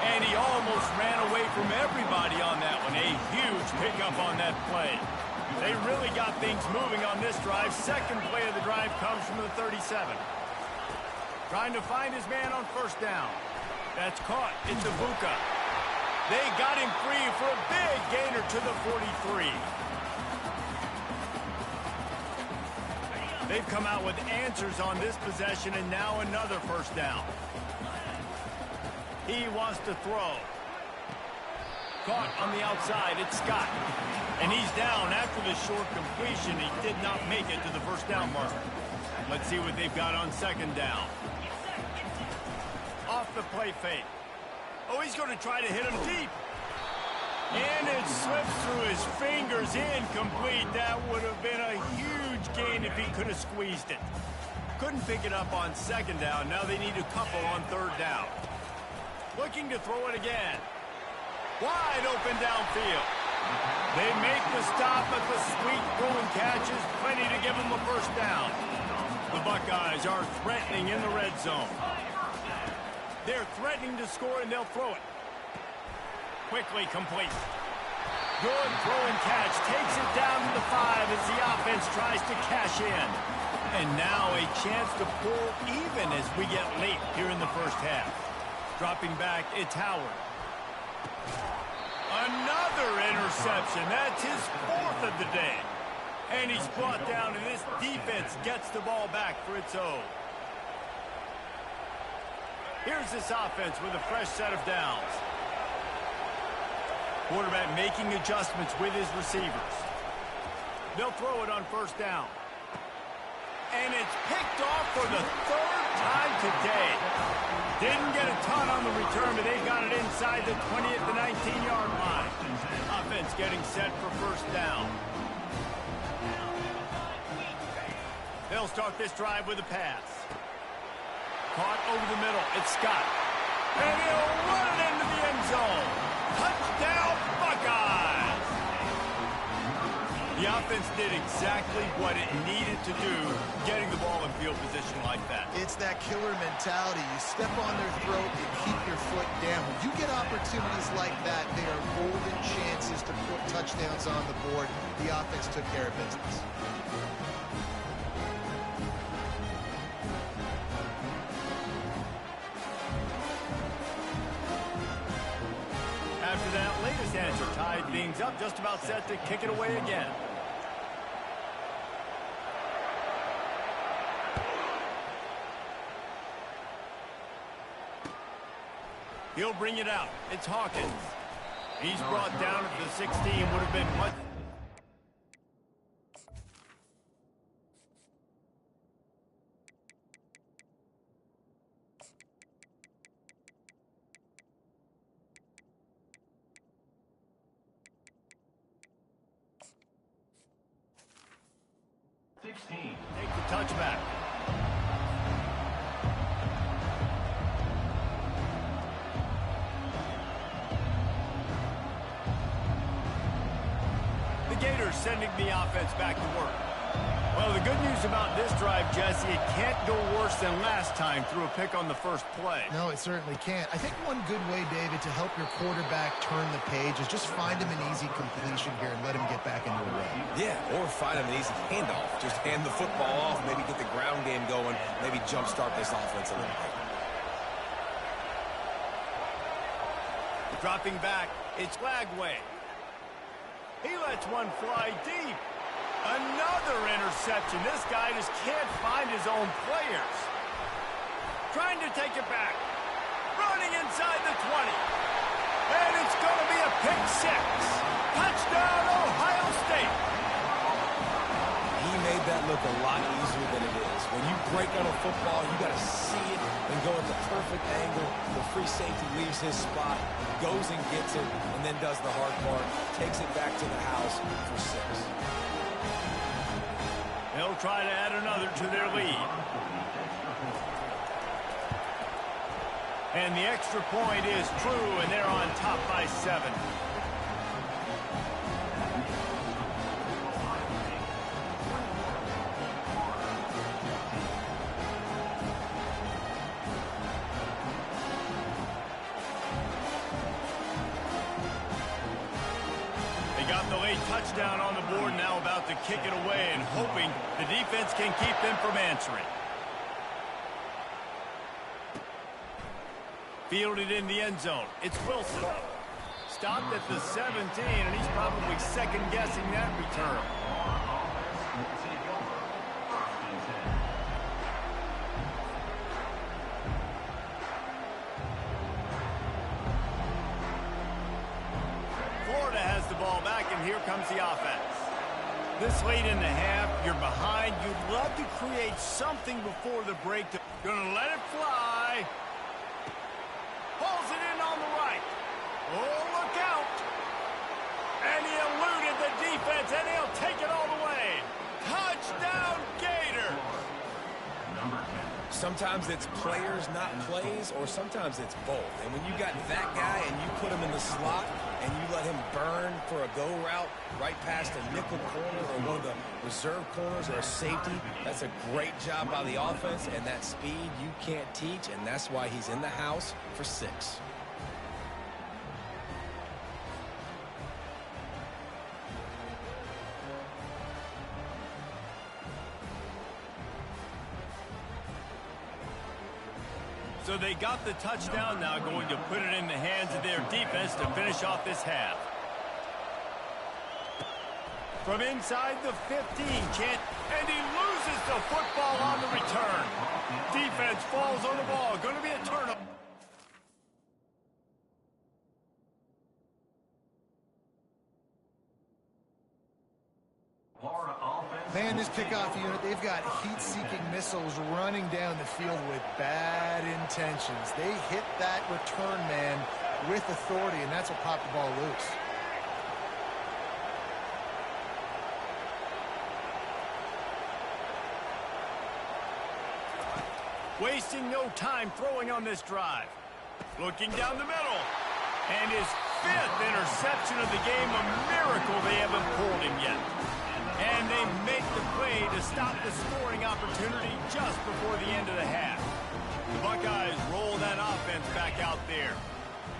And he almost ran away from everybody on that one. A huge pickup on that play. They really got things moving on this drive. Second play of the drive comes from the 37. Trying to find his man on first down. That's caught. It's Ibuka. They got him free for a big gainer to the 43. They've come out with answers on this possession, and now another first down. He wants to throw. Caught on the outside, it's Scott. And he's down after the short completion. He did not make it to the first down marker. Let's see what they've got on second down. Off the play fake. Oh, he's going to try to hit him deep. And it slips through his fingers, incomplete. That would have been a huge gain if he could have squeezed it. Couldn't pick it up on second down. Now they need a couple on third down. Looking to throw it again. Wide open downfield. They make the stop, but the sweet throwing catch is plenty to give them a first down. The Buckeyes are threatening in the red zone. They're threatening to score, and they'll throw it. Quickly complete. Good throw and catch. Takes it down to the 5 as the offense tries to cash in. And now a chance to pull even as we get late here in the first half. Dropping back, it's Howard. Another interception. That's his 4th of the day. And he's brought down, and this defense gets the ball back for its own. Here's this offense with a fresh set of downs. Quarterback making adjustments with his receivers. They'll throw it on first down. And it's picked off for the 3rd time today. Didn't get a ton on the return, but they got it inside the 20 at the 19-yard line. Offense getting set for first down. They'll start this drive with a pass. Caught over the middle. It's Scott. And he'll run it into the end zone. Touchdown! offense did exactly what it needed to do, getting the ball in field position like that. It's that killer mentality. You step on their throat and keep your foot down. When you get opportunities like that, they are golden chances to put touchdowns on the board. The offense took care of business. After that latest answer tied things up, just about set to kick it away again. He'll bring it out. It's Hawkins. He's brought down at the 16. Would have been much. Take the touchback. The Gators sending the offense back to work. Well, the good news about this drive, Jesse, it can't go worse than last time through a pick on the first play. No, it certainly can't. I think one good way, David, to help your quarterback turn the page is just find him an easy completion here and let him get back into a rhythm. Yeah, or find him an easy handoff. Just hand the football off, maybe get the ground game going, maybe jumpstart this offense a little bit. Dropping back, it's Lagway. He lets one fly deep. Another interception. This guy just can't find his own players. Trying to take it back. Running inside the 20. And it's going to be a pick six. Touchdown, Ohio State. He made that look a lot easier than it is. When you break on a football, you got to see it and go at the perfect angle. The free safety leaves his spot, goes and gets it, and then does the hard part, takes it back to the house for 6. They'll try to add another to their lead. And the extra point is true, and they're on top by 7. Touchdown on the board, now about to kick it away and hoping the defense can keep them from answering. Fielded in the end zone. It's Wilson. Stopped at the 17, and he's probably second-guessing that return. Florida has the ball back, and here comes the offense. This late in the half, you're behind. You'd love to create something before the break. Gonna let it fly. Pulls it in on the right. Oh, look out. And he eluded the defense, and he'll take it all the way. Touchdown, Gators. Sometimes it's players, not plays, or sometimes it's both. And when you got that guy and you put him in the slot and you let him burn for a go route right past a nickel corner or one of the reserve corners or a safety, that's a great job by the offense, and that speed you can't teach, and that's why he's in the house for 6. So they got the touchdown, now going to put it in the hands of their defense to finish off this half. From inside the 15, and he loses the football on the return. Defense falls on the ball, going to be a turnover. Man, this kickoff unit, they've got heat-seeking missiles running down the field with bad intentions. They hit that return man with authority, and that's what popped the ball loose. Wasting no time throwing on this drive. Looking down the middle. And his 5th interception of the game, a miracle they haven't pulled him yet. And they make the play to stop the scoring opportunity just before the end of the half. The Buckeyes roll that offense back out there.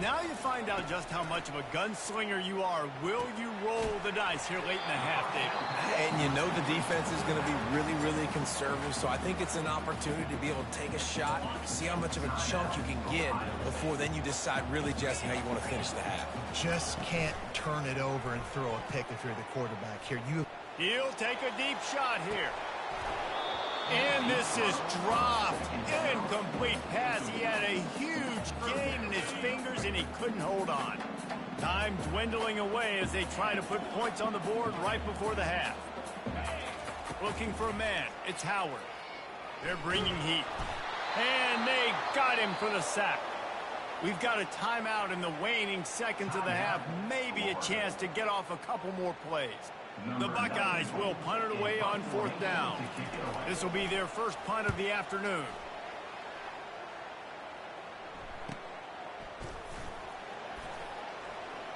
Now you find out just how much of a gunslinger you are. Will you roll the dice here late in the half, David? And you know the defense is going to be really, really conservative, so I think it's an opportunity to be able to take a shot, see how much of a chunk you can get before then you decide really, Jesse, how you want to finish the half. Just can't turn it over and throw a pick if you're the quarterback here. He'll take a deep shot here. And this is dropped. Incomplete pass. He had a huge gain in his fingers, and he couldn't hold on. Time dwindling away as they try to put points on the board right before the half. Looking for a man. It's Howard. They're bringing heat. And they got him for the sack. We've got a timeout in the waning seconds of the half. Maybe a chance to get off a couple more plays. The Buckeyes will punt it away on 4th down. This will be their first punt of the afternoon.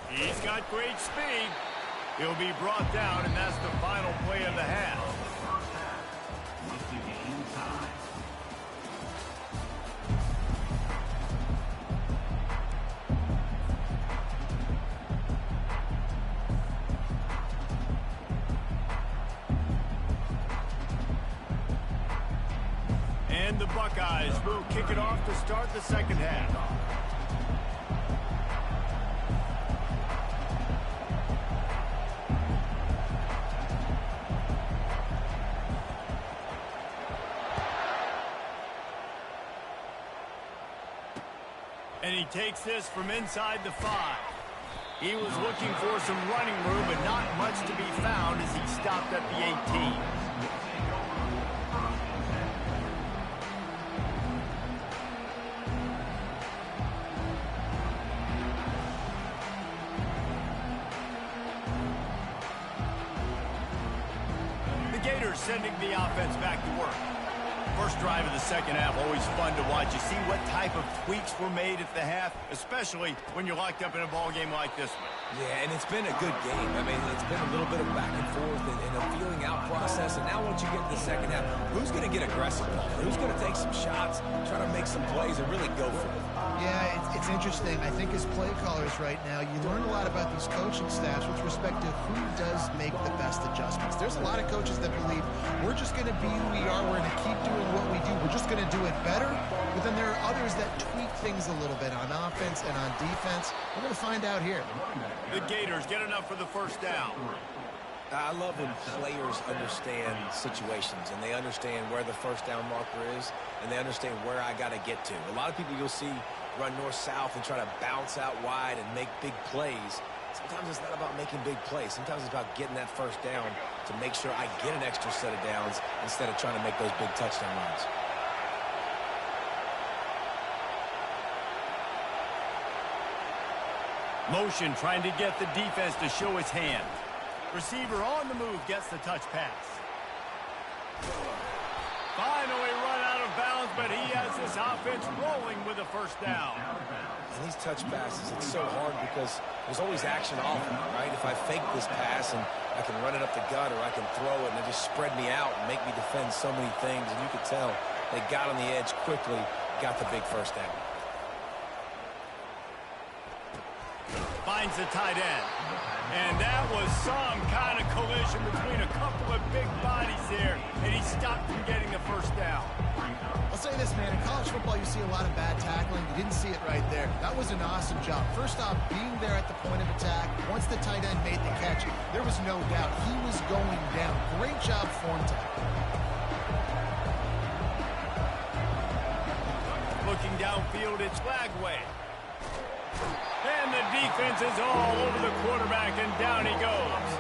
He's got great speed. He'll be brought down, and that's the final play of the half. And the Buckeyes will kick it off to start the second half. And he takes this from inside the 5. He was looking for some running room, but not much to be found as he stopped at the 18. Sending the offense back to work. First drive of the second half, always fun to watch. You see what type of tweaks were made at the half, especially when you're locked up in a ball game like this one. Yeah, and it's been a good game. I mean, it's been a little bit of back and forth and a feeling out process. And now once you get to the second half, who's going to get aggressive? Who's going to take some shots, try to make some plays, and really go for it? Yeah, it's interesting. I think as play callers right now, you learn a lot about these coaching staffs with respect to who does make the best adjustments. There's a lot of coaches that believe we're just going to be who we are. We're going to keep doing what we do. We're just going to do it better. But then there are others that tweak things a little bit on offense and on defense. We're going to find out here. The Gators get enough for the first down. I love when players understand situations and they understand where the first down marker is and they understand where I got to get to. A lot of people you'll see run north-south and try to bounce out wide and make big plays. Sometimes it's not about making big plays. Sometimes it's about getting that first down to make sure I get an extra set of downs instead of trying to make those big touchdown runs. Motion trying to get the defense to show his hand. Receiver on the move gets the touch pass. Finally run out of bounds, but he has this offense rolling with a first down. And these touch passes, it's so hard because there's always action off them, right? If I fake this pass and I can run it up the gut or I can throw it and it just spread me out and make me defend so many things, and you could tell they got on the edge quickly, got the big first down. Finds the tight end. And that was some kind of collision between a couple of big bodies there, and he stopped from getting the first down. I'll say this, man. In college football, you see a lot of bad tackling. You didn't see it right there. That was an awesome job. First off, being there at the point of attack. Once the tight end made the catch, there was no doubt he was going down. Great job form tackle. Looking downfield, it's Lagway. And the defense is all over the quarterback, and down he goes.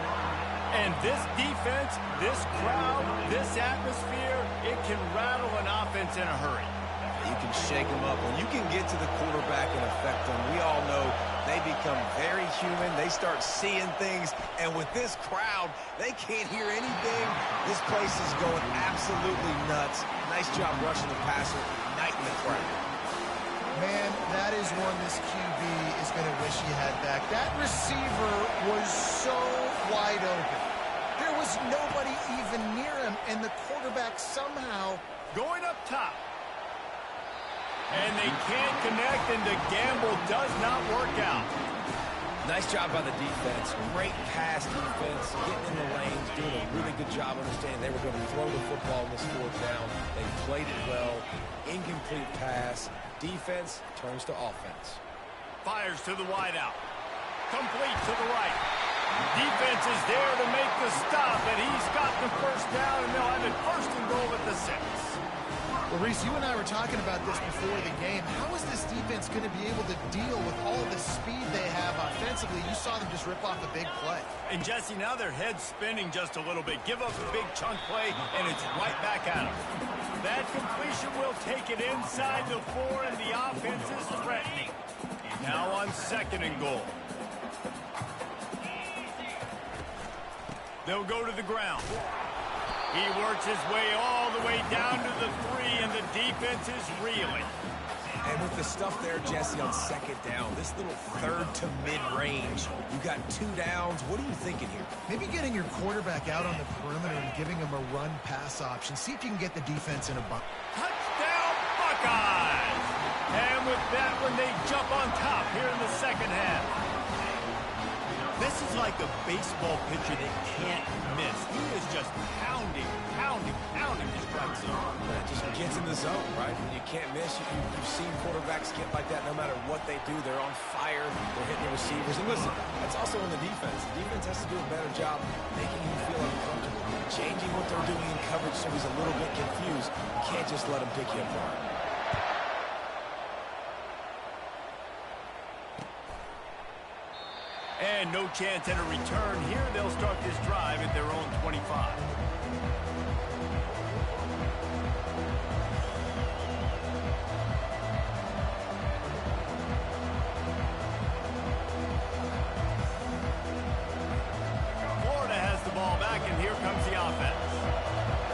And this defense, this crowd, this atmosphere, it can rattle an offense in a hurry. You can shake them up. When you can get to the quarterback and affect them, we all know they become very human. They start seeing things. And with this crowd, they can't hear anything. This place is going absolutely nuts. Nice job rushing the passer, igniting the crowd. Man, that is one this QB is going to wish he had back. That receiver was so wide open. There was nobody even near him, and the quarterback somehow... Going up top. And they can't connect, and the gamble does not work out. Nice job by the defense. Great pass defense, getting in the lanes, doing a really good job understanding they were going to throw the football in this fourth down. They played it well. Incomplete pass. Defense turns to offense. Fires to the wideout. Complete to the right. Defense is there to make the stop, and he's got the first down, and they'll have it first and goal at the 6. Well, Reese, you and I were talking about this before the game. How is this defense going to be able to deal with all the speed they have offensively? You saw them just rip off a big play. And, Jesse, now their head's spinning just a little bit. Give up a big chunk play, and it's right back at them. That completion will take it inside the 4, and the offense is threatening. Now on 2nd and goal. They'll go to the ground. He works his way all the way down to the 3, and the defense is reeling. And with the stuff there, Jesse, on 2nd down, this little 3rd to mid-range, you got 2 downs. What are you thinking here? Maybe getting your quarterback out on the perimeter and giving him a run-pass option. See if you can get the defense in a bind. Touchdown, Buckeyes! And with that one, they jump on top here in the 2nd half. This is like a baseball pitcher that can't miss. He is just pounding the strike zone. It just gets in the zone, right? When you can't miss, you've seen quarterbacks get like that no matter what they do. They're on fire. They're hitting the receivers. And listen, that's also on the defense. The defense has to do a better job making him feel uncomfortable, changing what they're doing in coverage so he's a little bit confused. You can't just let him pick you apart. And no chance at a return here. They'll start this drive at their own 25. Florida has the ball back, and here comes the offense.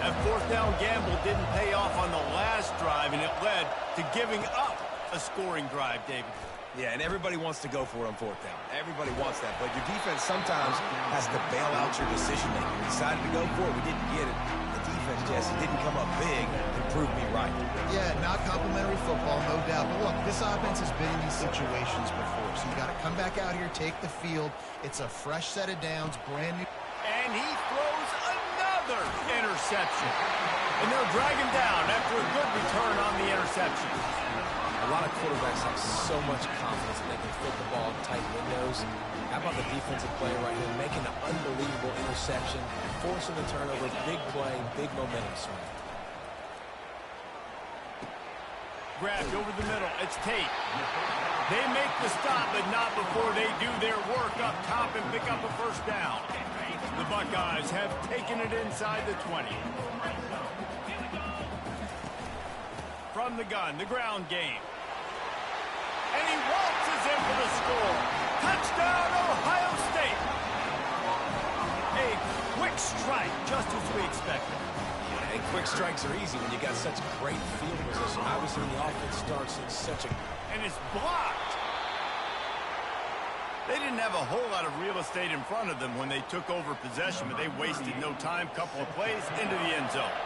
That 4th down gamble didn't pay off on the last drive, and it led to giving up a scoring drive, David. Yeah, and everybody wants to go for it on 4th down. Everybody wants that, but your defense sometimes has to bail out your decision-making. We decided to go for it. We didn't get it. The defense, Jesse, didn't come up big and prove me right. Yeah, not complimentary football, no doubt. But look, this offense has been in these situations before, so you got to come back out here, take the field. It's a fresh set of downs, brand new. And he throws another interception. And they'll drag him down after a good return on the interception. A lot of quarterbacks have so much confidence that they can fit the ball in tight windows. How about the defensive play right here, making an unbelievable interception, forcing the turnover, big play, big momentum swing. Grabbed over the middle. It's Tate. They make the stop, but not before they do their work up top and pick up a first down. The Buckeyes have taken it inside the 20. From the gun, the ground game. And he waltzes in for the score. Touchdown, Ohio State. A quick strike, just as we expected. And quick strikes are easy when you got such great field position. Obviously, when the offense starts in such a... And it's blocked. They didn't have a whole lot of real estate in front of them when they took over possession, but they wasted no time. Couple of plays into the end zone.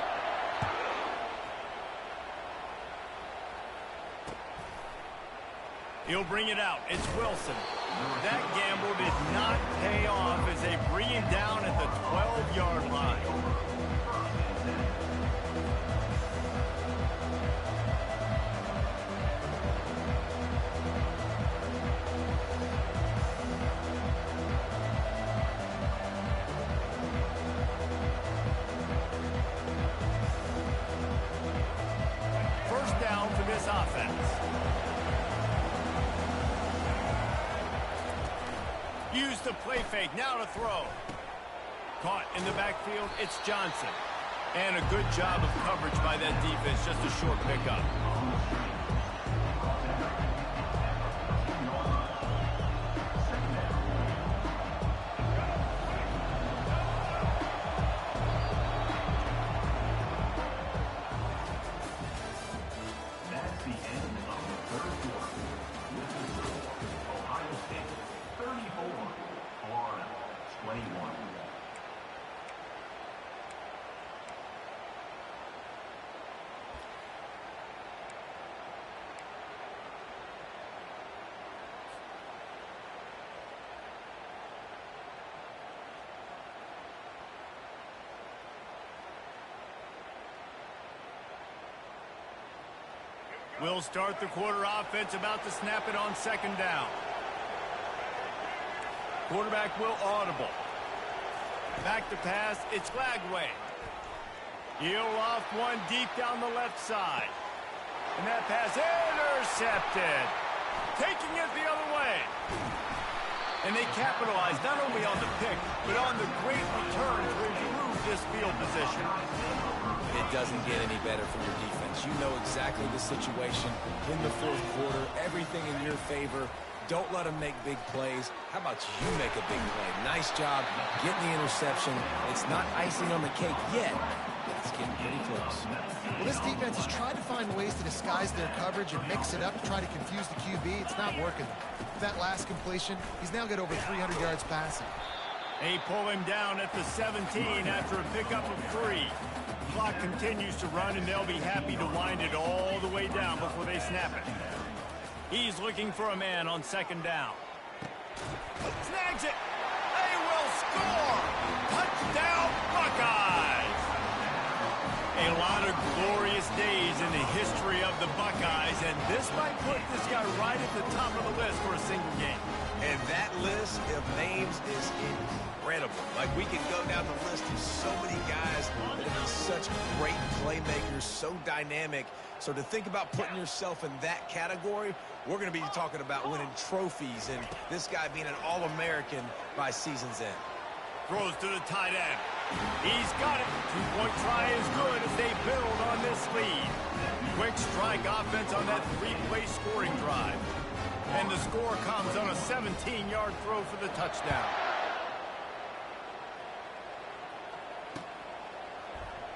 He'll bring it out. It's Wilson. That gamble did not pay off as they bring him down at the 12-yard line. First down for this offense. Use the play fake, now to throw. Caught in the backfield, it's Johnson. And a good job of coverage by that defense, just a short pickup. That's the end of the third quarter. With the score, Ohio State 34, Florida 21. We'll start the quarter offense, about to snap it on second down. Quarterback will audible. Back to pass, it's Lagway. He'll loft one deep down the left side. And that pass intercepted. Taking it the other way. And they capitalize not only on the pick, but on the great return to improve this field position. It doesn't get any better for your defense. You know exactly the situation in the fourth quarter. Everything in your favor. Don't let them make big plays. How about you make a big play? Nice job getting the interception. It's not icing on the cake yet, but it's getting pretty close. Well, this defense has tried to find ways to disguise their coverage and mix it up to try to confuse the QB. It's not working. That last completion, he's now got over 300 yards passing. They pull him down at the 17 after a pickup of 3. Clock continues to run, and they'll be happy to wind it all the way down before they snap it. He's looking for a man on second down. Snags it. They will score. Touchdown, Buckeyes. A lot of glorious days in the history of the Buckeyes, and this might put this guy right at the top of the list for a single game. And that list of names is incredible. Like, we can go down the list of so many guys that have been such great playmakers, so dynamic. So to think about putting yourself in that category, we're going to be talking about winning trophies and this guy being an All-American by season's end. Throws to the tight end. He's got it. Two-point try is good as they build on this lead. Quick strike offense on that 3-play scoring drive. And the score comes on a 17-yard throw for the touchdown.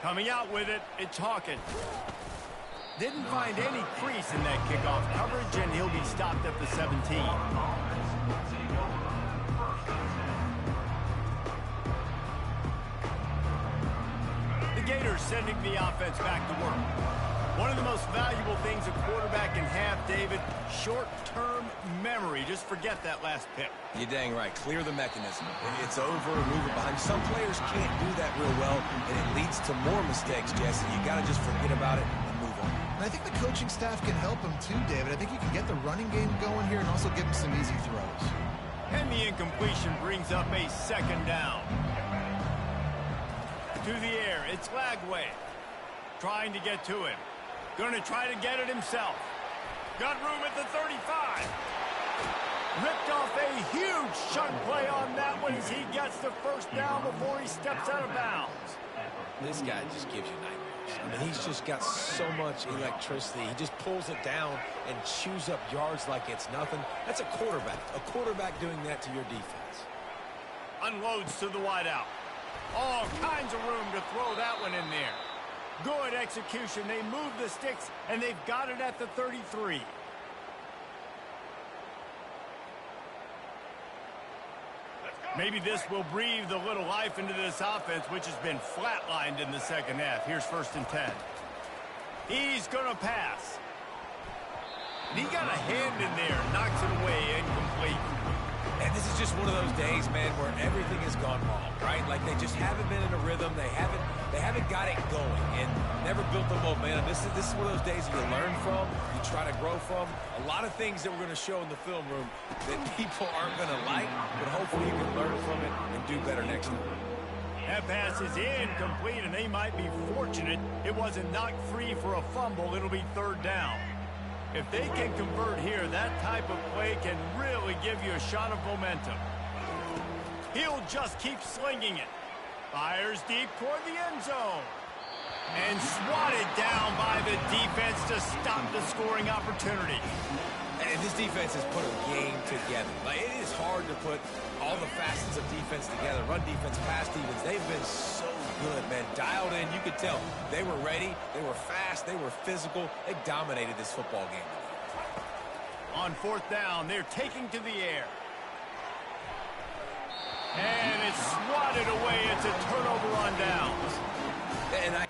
Coming out with it, it's Hawkins. Didn't find any crease in that kickoff coverage, and he'll be stopped at the 17. The Gators sending the offense back to work. One of the most valuable things a quarterback can have, David, short-term memory. Just forget that last pick. You're dang right. Clear the mechanism. It's over, move it behind. Some players can't do that real well, and it leads to more mistakes, Jesse. You got to just forget about it and move on. And I think the coaching staff can help him too, David. I think you can get the running game going here and also give him some easy throws. And the incompletion brings up a second down. To the air, it's Lagway. Trying to get to him. Going to try to get it himself. Got room at the 35. Ripped off a huge chunk play on that one as he gets the first down before he steps out of bounds. This guy just gives you nightmares. I mean, he's just got so much electricity. He just pulls it down and chews up yards like it's nothing. That's a quarterback. A quarterback doing that to your defense. Unloads to the wideout. All kinds of room to throw that one in there. Good execution. They move the sticks, and they've got it at the 33. Maybe this will breathe a little life into this offense, which has been flatlined in the second half. Here's 1st and 10. He's going to pass. And he got a hand in there, knocks it away, incomplete. And this is just one of those days, man, where everything has gone wrong, right? Like, they just haven't been in a rhythm. They haven't got it going and never built the momentum. This is one of those days you learn from, you try to grow from. A lot of things that we're going to show in the film room that people aren't going to like, but hopefully you can learn from it and do better next time. That pass is incomplete, and they might be fortunate it wasn't knocked free for a fumble. It'll be 3rd down. If they can convert here, that type of play can really give you a shot of momentum. He'll just keep slinging it. Fires deep toward the end zone. And swatted down by the defense to stop the scoring opportunity. And this defense has put a game together. Like, it is hard to put all the facets of defense together. Run defense, pass defense. They've been so good, man. Dialed in. You could tell they were ready. They were fast. They were physical. They dominated this football game. On 4th down, they're taking to the air. And it's swatted away. It's a turnover on downs. And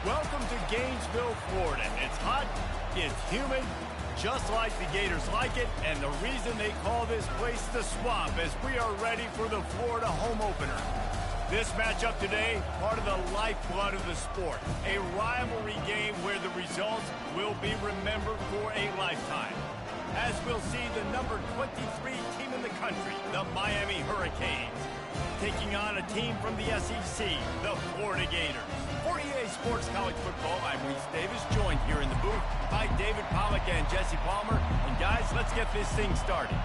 Welcome to Gainesville, Florida. It's hot, it's humid, just like the Gators like it, and the reason they call this place the Swamp is we are ready for the Florida home opener. This matchup today, part of the lifeblood of the sport, a rivalry game where the results will be remembered for a lifetime. As we'll see the number 23 team in the country, the Miami Hurricanes, taking on a team from the SEC, the Florida Gators. For EA Sports College Football, I'm Reese Davis, joined here in the booth by David Pollack and Jesse Palmer. And guys, let's get this thing started.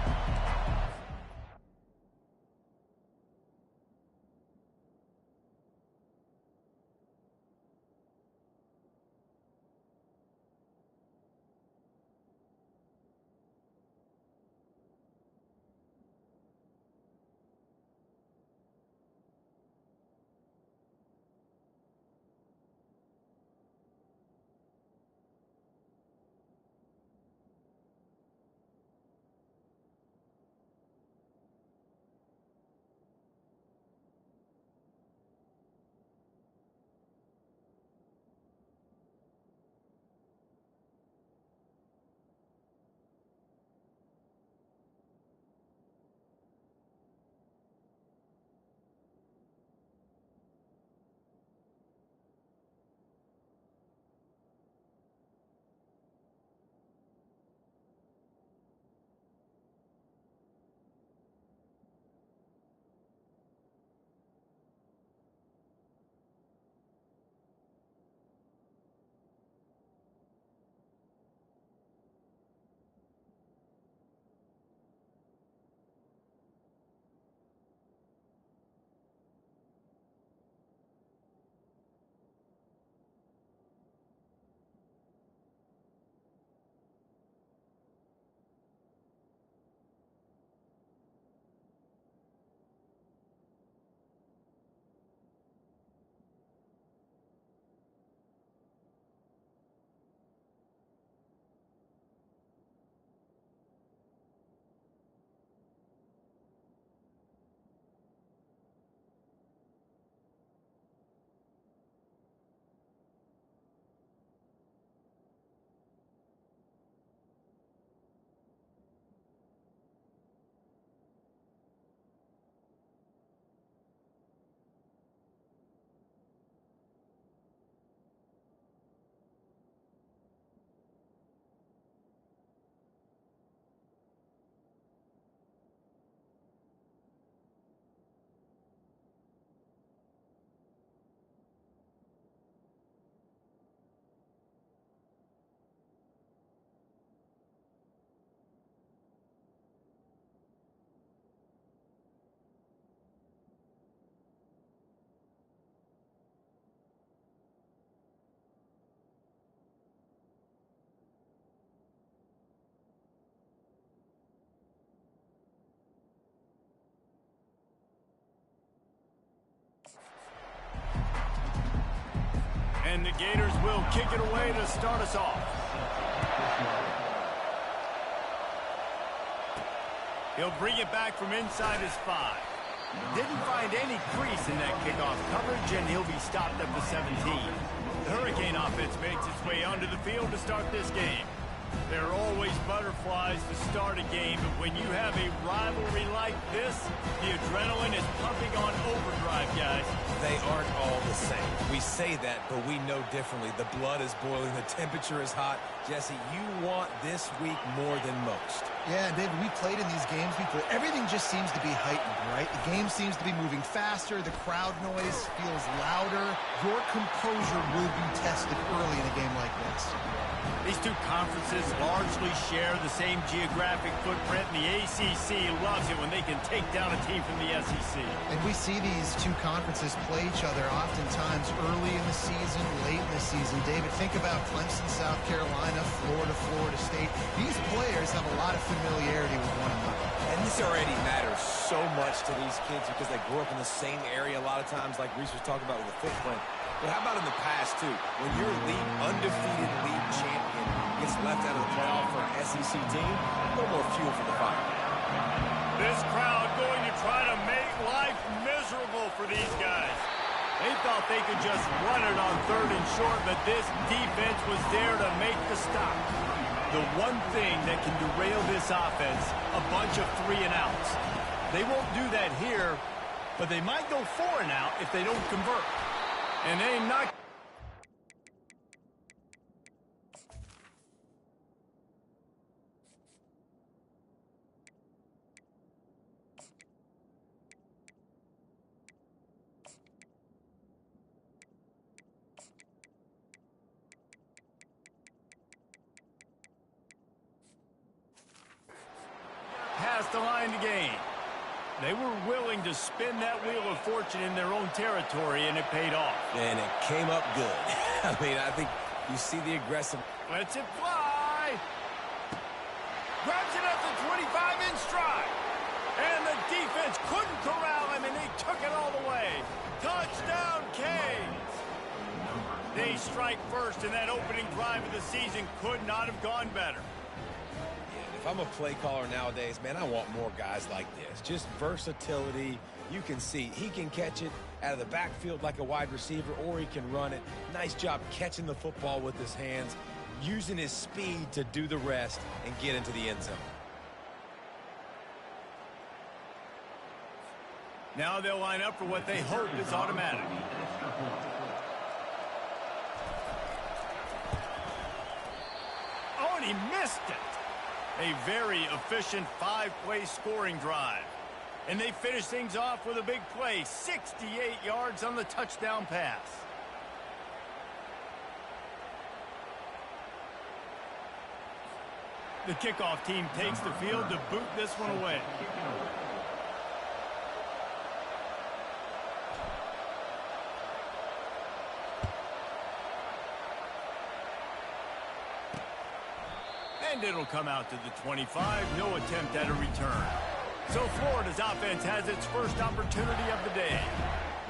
And the Gators will kick it away to start us off. He'll bring it back from inside his 5. Didn't find any crease in that kickoff coverage, and he'll be stopped at the 17. The Hurricane offense makes its way onto the field to start this game. There are always butterflies to start a game, but when you have a rivalry like this, the adrenaline is pumping on overdrive, guys. They aren't all the same. We say that, but we know differently. The blood is boiling. The temperature is hot. Jesse, you want this week more than most. Yeah, David, we played in these games before. Everything just seems to be heightened, right? The game seems to be moving faster. The crowd noise feels louder. Your composure will be tested early in a game like this. These two conferences largely share the same geographic footprint, and the ACC loves it when they can take down a team from the SEC. And we see these two conferences play each other oftentimes early in the season, late in the season. David, think about Clemson, South Carolina, Florida, Florida State. These players have a lot of familiarity with one another. And this already matters so much to these kids because they grew up in the same area a lot of times, like Reese was talking about with the footprint. But how about in the past, too? When your undefeated league champion gets left out of the playoff for an SEC team, a little more fuel for the fire. This crowd going to try to make life miserable for these guys. They thought they could just run it on 3rd and short, but this defense was there to make the stop. The one thing that can derail this offense, a bunch of 3-and-outs. They won't do that here, but they might go 4-and-out if they don't convert. And they not. Past the line to gain. They were willing to spin that wheel of fortune in their own territory, and it paid off. And it came up good. I mean, I think you see the aggressive. Lets it fly. Grabs it at the 25-inch stride. And the defense couldn't corral him, and they took it all the way. Touchdown, Canes. They strike first, and that opening drive of the season could not have gone better. If I'm a play caller nowadays, man, I want more guys like this. Just versatility. You can see he can catch it out of the backfield like a wide receiver, or he can run it. Nice job catching the football with his hands, using his speed to do the rest and get into the end zone. Now they'll line up for what they hope is automatic. Oh, and he missed it. A very efficient 5-play scoring drive. And they finish things off with a big play, 68 yards on the touchdown pass. The kickoff team takes the field to boot this one away. And it'll come out to the 25. No attempt at a return. So Florida's offense has its first opportunity of the day.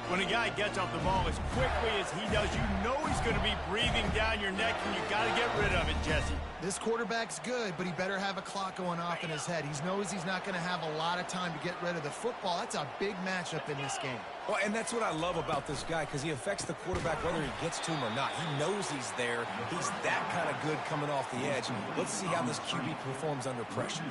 When a guy gets off the ball as quickly as he does, you know he's going to be breathing down your neck, and you got to get rid of it, Jesse. This quarterback's good, but he better have a clock going off in his head. He knows he's not going to have a lot of time to get rid of the football. That's a big matchup in this game. Well, and that's what I love about this guy, because he affects the quarterback whether he gets to him or not. He knows he's there. He's that kind of good coming off the edge. Let's see how this QB performs under pressure.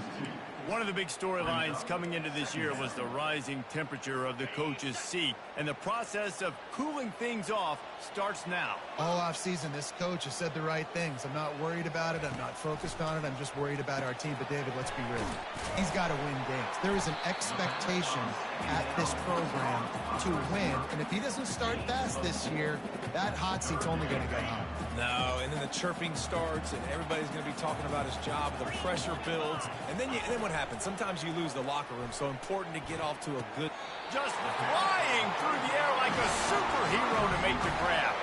One of the big storylines coming into this year was the rising temperature of the coach's seat, and the process of cooling things off starts now. All offseason, this coach has said the right things. I'm not worried about it. I'm not focused on it. I'm just worried about our team. But, David, let's be real. He's got to win games. There is an expectation at this program to win, and if he doesn't start fast this year, that hot seat's only going to get hot. No, and then the chirping starts, and everybody's going to be talking about his job. The pressure builds, and then what happens? Sometimes you lose the locker room, so important to get off to a good... Just flying through the air like a superhero to make the grab.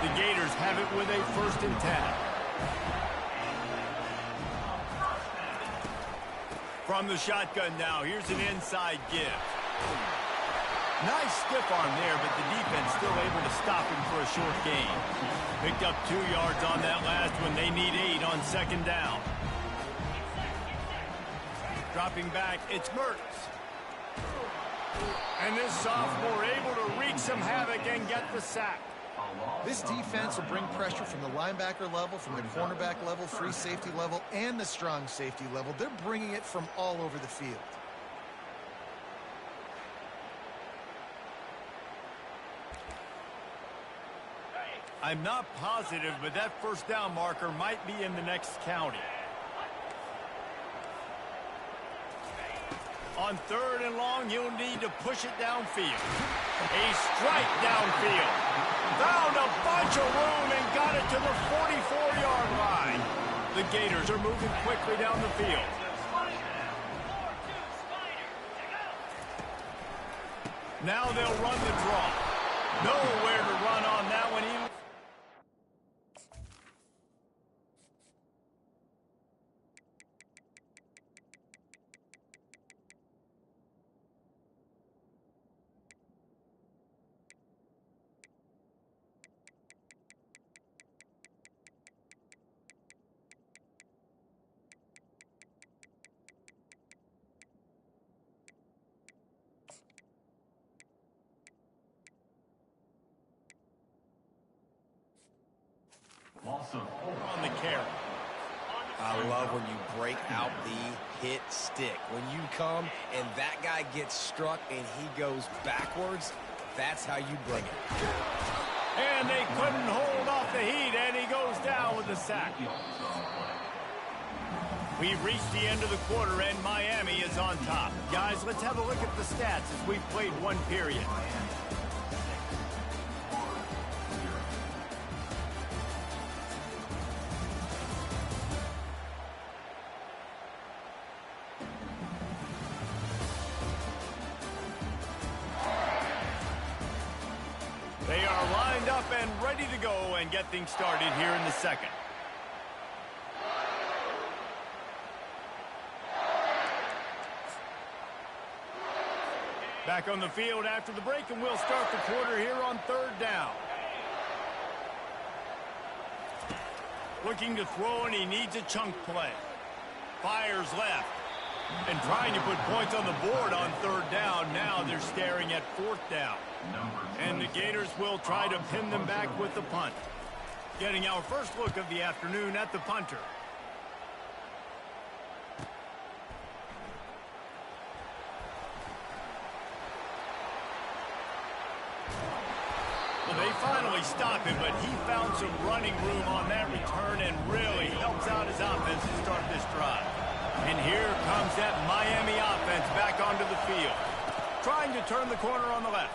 The Gators have it with a 1st and 10. From the shotgun now, here's an inside give. Nice stiff arm there, but the defense still able to stop him for a short gain. Picked up 2 yards on that last one. They need 8 on 2nd down. Dropping back, it's Mertz. And this sophomore able to wreak some havoc and get the sack. This defense will bring pressure from the linebacker level, from the cornerback level, free safety level, and the strong safety level. They're bringing it from all over the field. I'm not positive, but that 1st down marker might be in the next county. On 3rd and long, he'll need to push it downfield. A strike downfield. Found a bunch of room and got it to the 44-yard line. The Gators are moving quickly down the field. Now they'll run the draw. Nowhere to run on that one. On the carry. I love when you break out the hit stick. When you come and that guy gets struck and he goes backwards, that's how you bring it. And they couldn't hold off the heat, and he goes down with the sack. We've reached the end of the quarter, and Miami is on top. Guys, let's have a look at the stats as we've played one period. They are lined up and ready to go and get things started here in the second. Back on the field after the break, and we'll start the quarter here on third down. Looking to throw, and he needs a chunk play. Fires left. And trying to put points on the board on third down. Now they're staring at fourth down. And the Gators will try to pin them back with the punt. Getting our first look of the afternoon at the punter. Well, they finally stop him, but he found some running room on that return and really helps out his offense to start this drive. And here comes that Miami offense back onto the field. Trying to turn the corner on the left.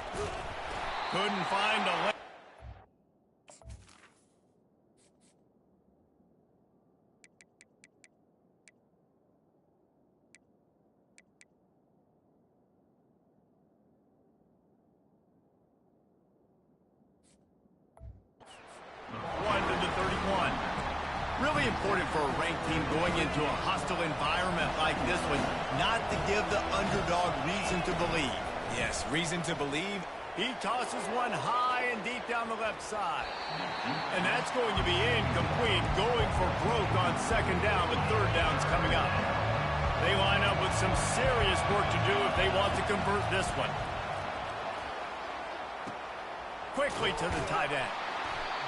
Couldn't find a lane. Really important for a ranked team going into a hostile environment like this one, not to give the underdog reason to believe. Yes, reason to believe. He tosses one high and deep down the left side. And that's going to be incomplete, going for broke on second down, but third down's coming up. They line up with some serious work to do if they want to convert this one. Quickly to the tight end.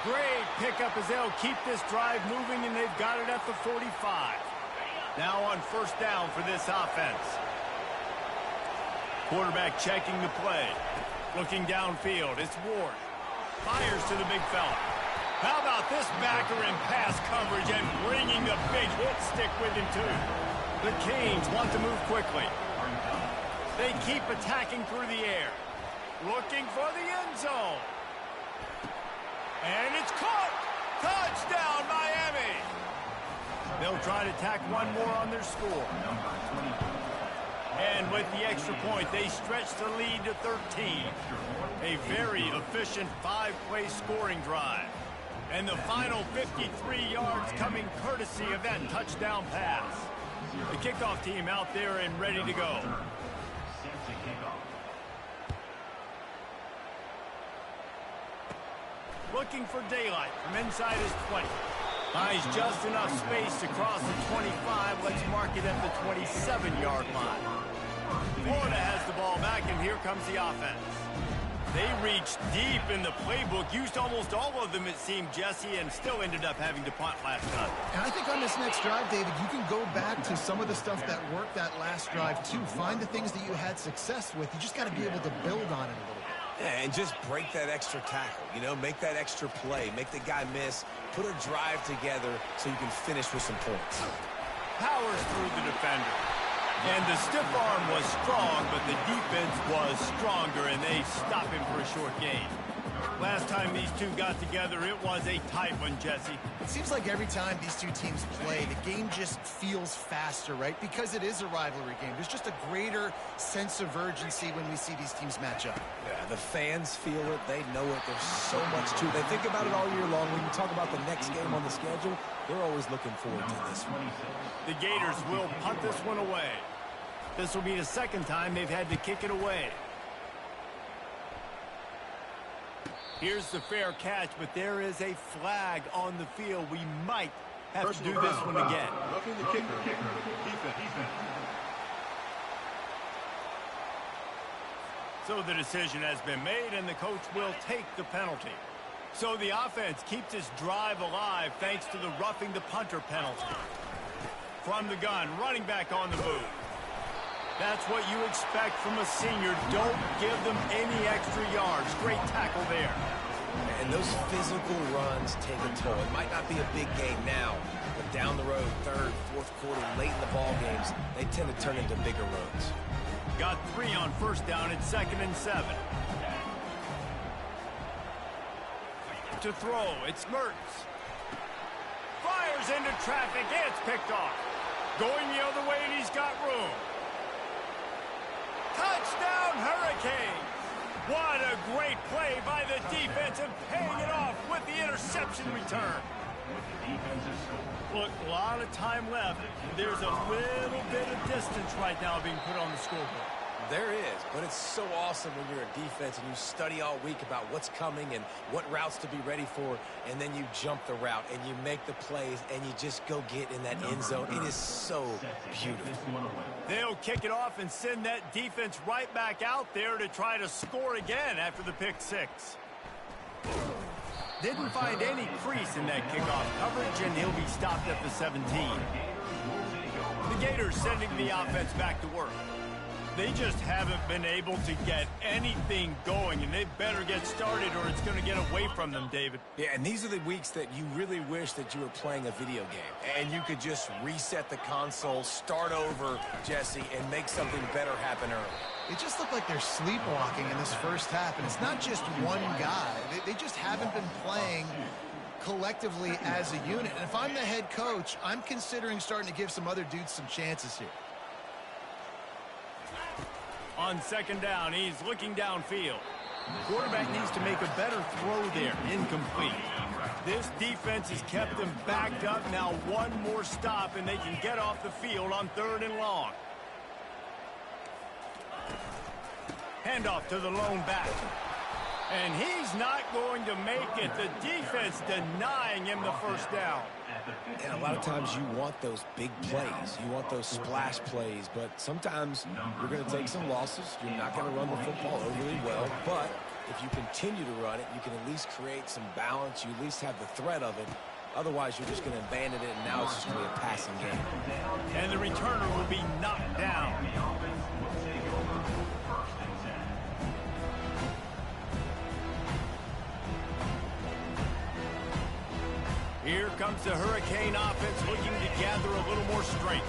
Great pickup as they'll keep this drive moving, and they've got it at the 45. Now on first down for this offense. Quarterback checking the play. Looking downfield, it's Ward. Fires to the big fella. How about this backer in pass coverage and bringing the big hit stick with him too. The Canes want to move quickly. They keep attacking through the air. Looking for the end zone. And it's caught! Touchdown, Miami! They'll try to tack one more on their score. And with the extra point, they stretch the lead to 13. A very efficient five-play scoring drive. And the final 53 yards coming courtesy of that touchdown pass. The kickoff team out there and ready to go. Looking for daylight from inside his 20. Buys just enough space to cross the 25. Let's mark it at the 27-yard line. Florida has the ball back, and here comes the offense. They reached deep in the playbook, used almost all of them, it seemed, Jesse, and still ended up having to punt last time. And I think on this next drive, David, you can go back to some of the stuff that worked that last drive, too. Find the things that you had success with. You just got to be able to build on it a little bit. Yeah, and just break that extra tackle, you know, make that extra play, make the guy miss, put a drive together so you can finish with some points. Powers through the defender. And the stiff arm was strong, but the defense was stronger, and they stop him for a short gain. Last time these two got together, it was a tight one, Jesse. It seems like every time these two teams play, the game just feels faster, right? Because it is a rivalry game. There's just a greater sense of urgency when we see these teams match up. Yeah, the fans feel it. They know it. There's so much to it. They think about it all year long. When you talk about the next game on the schedule, they're always looking forward to this one. The Gators will punt this one away. This will be the second time they've had to kick it away. Here's the fair catch, but there is a flag on the field. We might have to do this one again. Roughing the kicker. Defense. So the decision has been made, and the coach will take the penalty. So the offense keeps its drive alive thanks to the roughing the punter penalty. From the gun, running back on the move. That's what you expect from a senior. Don't give them any extra yards. Great tackle there. And those physical runs take a toll. It might not be a big game now, but down the road, third, fourth quarter, late in the ball games, they tend to turn into bigger runs. Got 3 on first down at 2nd and 7. To throw, it's Mertz. Fires into traffic, it's picked off. Going the other way, and he's got room. Touchdown, Hurricanes! What a great play by the defense and paying it off with the interception return. Look, a lot of time left. There's a little bit of distance right now being put on the scoreboard. There is, but it's so awesome when you're a defense and you study all week about what's coming and what routes to be ready for, and then you jump the route and you make the plays and you just go get in that end zone. It is so beautiful. They'll kick it off and send that defense right back out there to try to score again after the pick 6. Didn't find any crease in that kickoff coverage, and he'll be stopped at the 17. The Gators sending the offense back to work. They just haven't been able to get anything going, and they better get started or it's going to get away from them, David. Yeah, and these are the weeks that you really wish that you were playing a video game and you could just reset the console, start over, Jesse, and make something better happen early. It just looked like they're sleepwalking in this first half, and it's not just one guy. They just haven't been playing collectively as a unit. And if I'm the head coach, I'm considering starting to give some other dudes some chances here. On 2nd down, he's looking downfield. Quarterback needs to make a better throw there. Incomplete. This defense has kept them backed up. Now one more stop, and they can get off the field on 3rd and long. Handoff to the lone back. And he's not going to make it. The defense denying him the first down. And a lot of times you want those big plays. You want those splash plays. But sometimes you're going to take some losses. You're not going to run the football overly well. But if you continue to run it, you can at least create some balance. You at least have the threat of it. Otherwise, you're just going to abandon it, and now it's just going to be a passing game. And the returner will be knocked down. Here comes the Hurricane offense looking to gather a little more strength.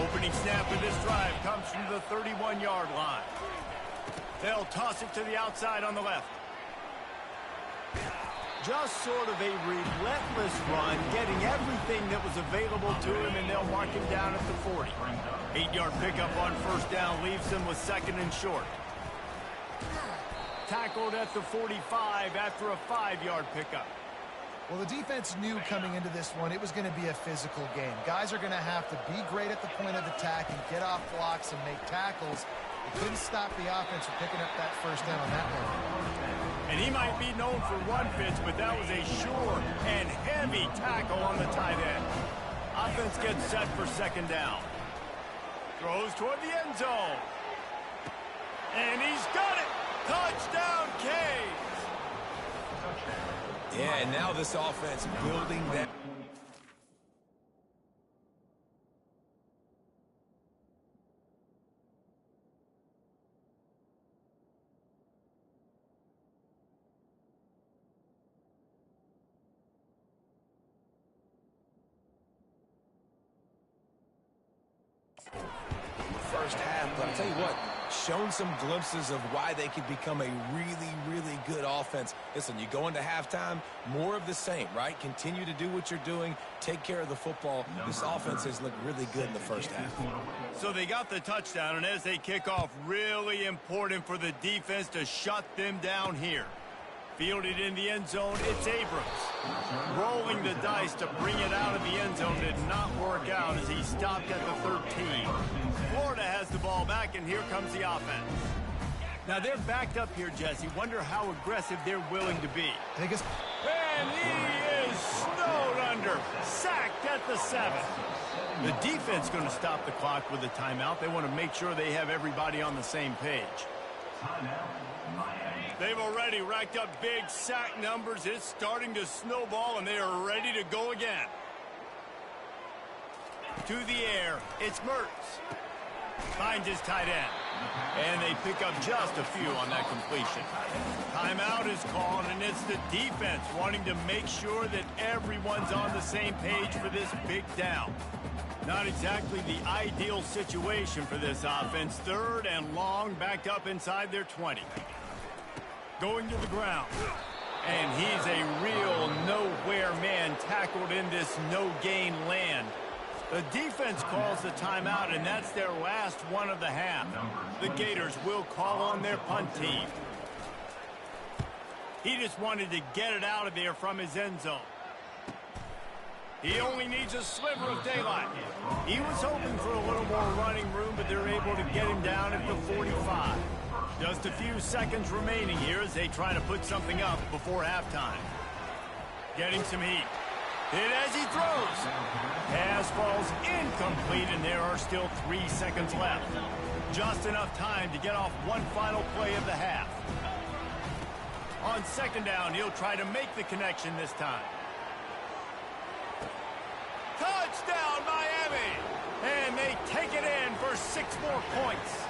Opening snap of this drive comes from the 31-yard line. They'll toss it to the outside on the left. Just sort of a relentless run, getting everything that was available to him, and they'll mark him down at the 40. 8-yard pickup on first down leaves him with 2nd and short. Tackled at the 45 after a 5-yard pickup. Well, the defense knew coming into this one it was going to be a physical game. Guys are going to have to be great at the point of attack and get off blocks and make tackles. They couldn't stop the offense from picking up that first down on that one. And he might be known for run fits, but that was a sure and heavy tackle on the tight end. Offense gets set for 2nd down. Throws toward the end zone. And he's got it. Touchdown, Canes. Yeah, and now this offense building that. First half, but I'll tell you what, shown some glimpses of why they could become a really, really good offense. Listen, you go into halftime, more of the same, right? Continue to do what you're doing, take care of the football. This offense has looked really good in the first half. So they got the touchdown, and as they kick off, really important for the defense to shut them down here. Fielded in the end zone, it's Abrams. Rolling the dice to bring it out of the end zone did not work out as he stopped at the 13. Florida has the ball back, and here comes the offense. Now they're backed up here, Jesse. Wonder how aggressive they're willing to be. I think it's... And he is snowed under. Sacked at the 7. The defense going to stop the clock with a timeout. They want to make sure they have everybody on the same page. Timeout, Miami. They've already racked up big sack numbers. It's starting to snowball, and they are ready to go again. To the air, it's Mertz. Finds his tight end. And they pick up just a few on that completion. Timeout is called, and it's the defense wanting to make sure that everyone's on the same page for this big down. Not exactly the ideal situation for this offense. 3rd and long, backed up inside their 20. Going to the ground. And he's a real nowhere man tackled in this no-gain land. The defense calls the timeout, and that's their last one of the half. The Gators will call on their punt team. He just wanted to get it out of there from his end zone. He only needs a sliver of daylight. He was hoping for a little more running room, but they're able to get him down at the 45. Just a few seconds remaining here as they try to put something up before halftime. Getting some heat. Hit as he throws. Pass falls incomplete, and there are still 3 seconds left. Just enough time to get off one final play of the half. On 2nd down, he'll try to make the connection this time. Touchdown, Miami! And they take it in for 6 more points.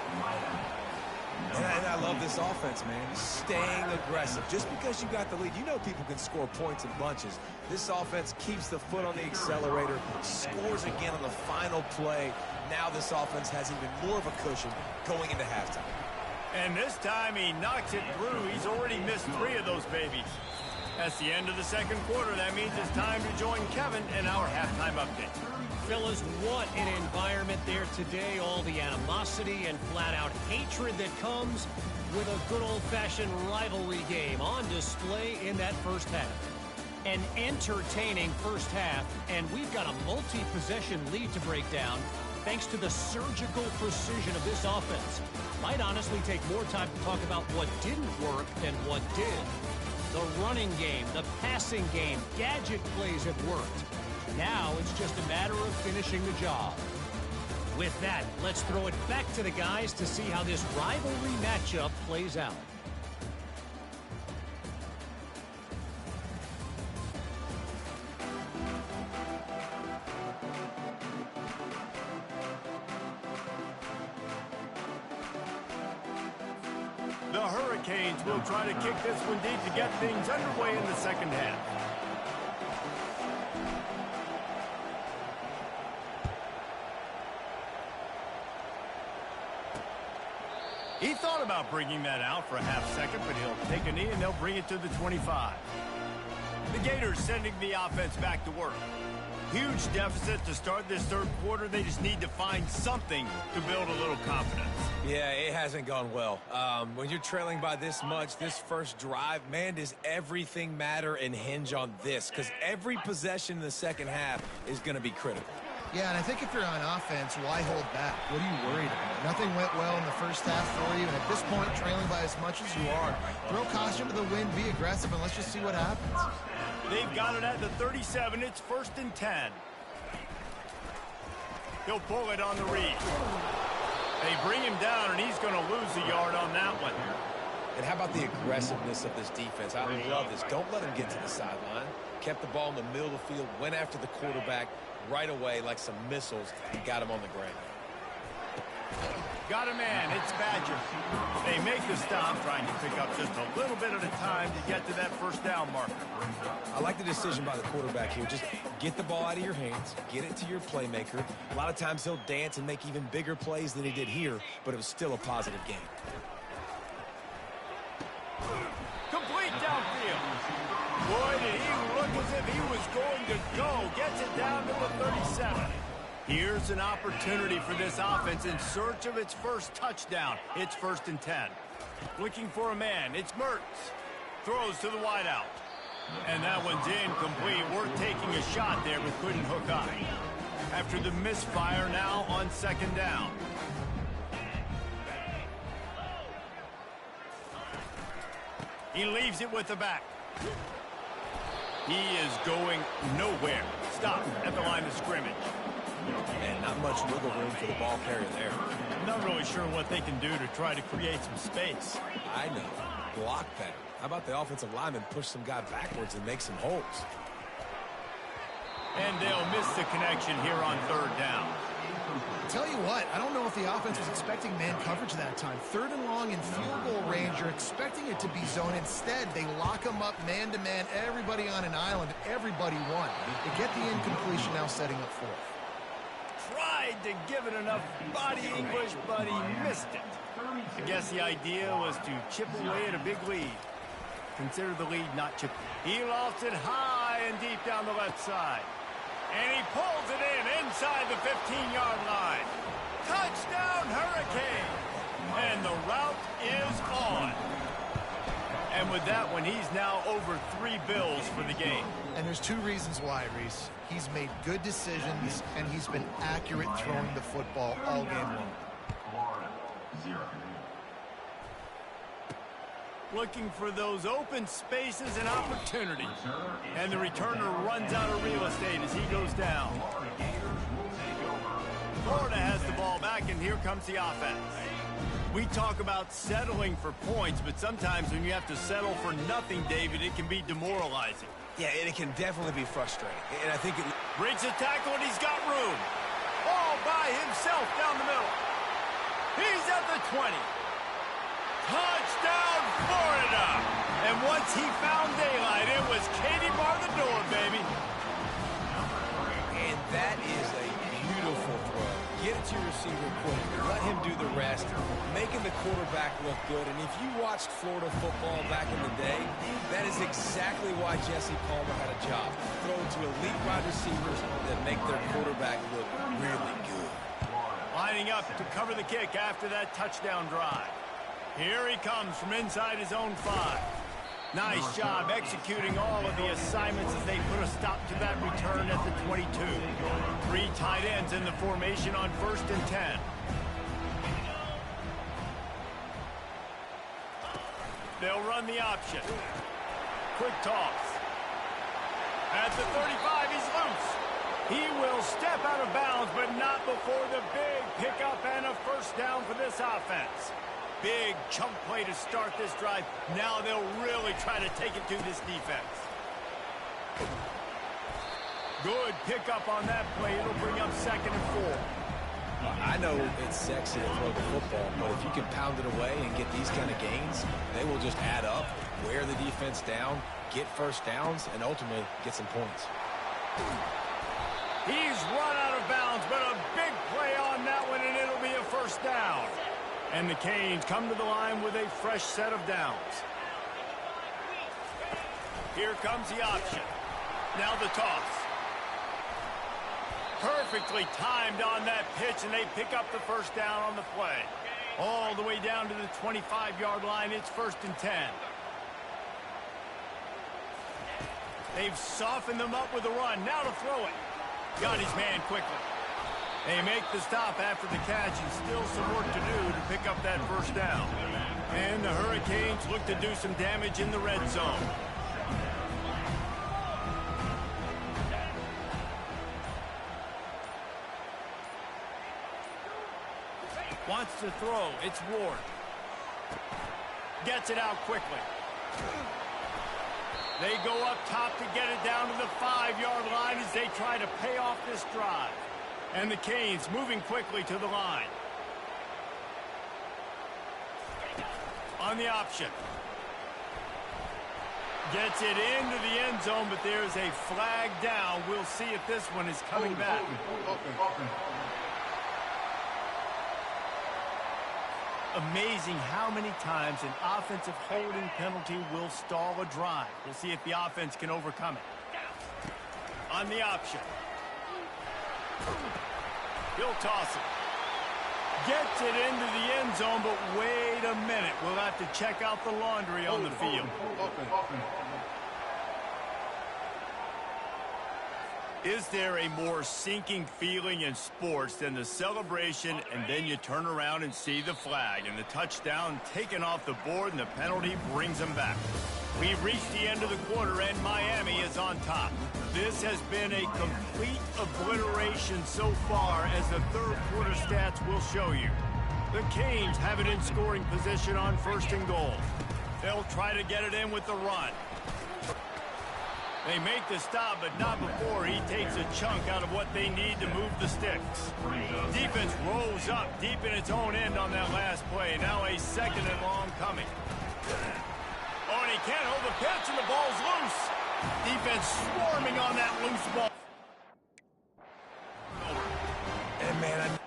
And I love this offense, man. Staying aggressive. Just because you got the lead, you know people can score points in bunches. This offense keeps the foot on the accelerator, scores again on the final play. Now this offense has even more of a cushion going into halftime. And this time he knocks it through. He's already missed 3 of those babies. That's the end of the 2nd quarter. That means it's time to join Kevin in our halftime update. Fellas, what an environment there today. All the animosity and flat-out hatred that comes with a good old-fashioned rivalry game on display in that first half. An entertaining first half, and we've got a multi-possession lead to break down thanks to the surgical precision of this offense. Might honestly take more time to talk about what didn't work than what did. The running game, the passing game, gadget plays have worked. Now it's just a matter of finishing the job. With that, let's throw it back to the guys to see how this rivalry matchup plays out. The Hurricanes will try to kick this one deep to get things underway in the 2nd half. He thought about bringing that out for a half second, but he'll take a knee and they'll bring it to the 25. The Gators sending the offense back to work. Huge deficit to start this 3rd quarter. They just need to find something to build a little confidence. Yeah, it hasn't gone well. When you're trailing by this much, this first drive, man, does everything matter and hinge on this? Because every possession in the 2nd half is going to be critical. Yeah, and I think if you're on offense, why hold back? What are you worried about? Nothing went well in the first half for you, and at this point, trailing by as much as you are, throw caution to the wind, be aggressive, and let's just see what happens. They've got it at the 37. It's 1st and 10. He'll pull it on the read. They bring him down, and he's going to lose a yard on that one. And how about the aggressiveness of this defense? I love this. Don't let him get to the sideline. Kept the ball in the middle of the field, went after the quarterback right away like some missiles, and got him on the ground. Got a man. It's Badger. They make the stop, trying to pick up just a little bit at a time to get to that 1st down marker. I like the decision by the quarterback here. Just get the ball out of your hands, get it to your playmaker. A lot of times he'll dance and make even bigger plays than he did here, but it was still a positive game. Complete downfield. Boy, did he look as if he was going to go. Gets it down to the 37. Here's an opportunity for this offense in search of its first touchdown. It's 1st and 10. Looking for a man. It's Mertz. Throws to the wideout. And that one's incomplete. Worth taking a shot there, but couldn't hook up. After the misfire, now on 2nd down. He leaves it with the back. He is going nowhere. Stop at the line of scrimmage. And not much wiggle room for the ball carrier there. I'm not really sure what they can do to try to create some space. I know. Block better. How about the offensive lineman push some guy backwards and make some holes? And they'll miss the connection here on third down. Tell you what, I don't know if the offense was expecting man coverage that time. Third and long in field goal range, you're expecting it to be zone. Instead, they lock them up man-to-man, everybody on an island, everybody won. They get the incompletion, now setting up fourth. Tried to give it enough body English, but he missed it. I guess the idea was to chip away at a big lead. Consider the lead not chipped. He lofts it high and deep down the left side. And he pulls it in inside the 15-yard line. Touchdown, Hurricane! And the route is on. And with that one, he's now over 3 bills for the game. And there's 2 reasons why, Reese. He's made good decisions, and he's been accurate throwing the football all game long. Florida, 0. Looking for those open spaces and opportunities. And the returner runs out of real estate as he goes down. Florida has the ball back, and here comes the offense. We talk about settling for points, but sometimes when you have to settle for nothing, David, it can be demoralizing. Yeah, and it can definitely be frustrating. And I think it... Breaks the tackle, and he's got room. All by himself down the middle. He's at the 20. Touchdown, Florida! And once he found daylight, it was Katie bar the door, baby. And that is a beautiful throw. Get it to your receiver quick. Let him do the rest, making the quarterback look good. And if you watched Florida football back in the day, that is exactly why Jesse Palmer had a job. Throw to elite wide receivers that make their quarterback look really good. Lining up to cover the kick after that touchdown drive. Here he comes from inside his own 5. Nice job executing all of the assignments as they put a stop to that return at the 22. 3 tight ends in the formation on 1st and 10. They'll run the option. Quick toss. At the 35, he's loose. He will step out of bounds, but not before the big pickup and a first down for this offense. Big chunk play to start this drive. Now they'll really try to take it to this defense. Good pickup on that play. It'll bring up 2nd and 4. I know it's sexy to throw the football, but if you can pound it away and get these kind of gains, they will just add up, wear the defense down, get first downs, and ultimately get some points. He's run out of bounds, but a big play on that one, and it'll be a first down. And the Canes come to the line with a fresh set of downs. Here comes the option. Now the toss. Perfectly timed on that pitch, and they pick up the first down on the play. All the way down to the 25-yard line. It's 1st and 10. They've softened them up with a run. Now to throw it. Got his man quickly. They make the stop after the catch, and still some work to do to pick up that first down. And the Hurricanes look to do some damage in the red zone. Wants to throw. It's Ward. Gets it out quickly. They go up top to get it down to the 5-yard line as they try to pay off this drive. And the Canes moving quickly to the line. On the option. Gets it into the end zone, but there's a flag down. We'll see if this one is coming back. Amazing how many times an offensive holding penalty will stall a drive. We'll see if the offense can overcome it. On the option. He'll toss it. Gets it into the end zone, but wait a minute. We'll have to check out the laundry on the field. Is there a more sinking feeling in sports than the celebration and then you turn around and see the flag and the touchdown taken off the board and the penalty brings them back? We've reached the end of the quarter and Miami is on top. This has been a complete obliteration formation so far, as the third quarter stats will show you. The Canes have it in scoring position on 1st and goal. They'll try to get it in with the run. They make the stop, but not before he takes a chunk out of what they need to move the sticks. Defense rolls up deep in its own end on that last play. Now a 2nd and long coming. Oh, and he can't hold the pitch, and the ball's loose. Defense swarming on that loose ball. And man,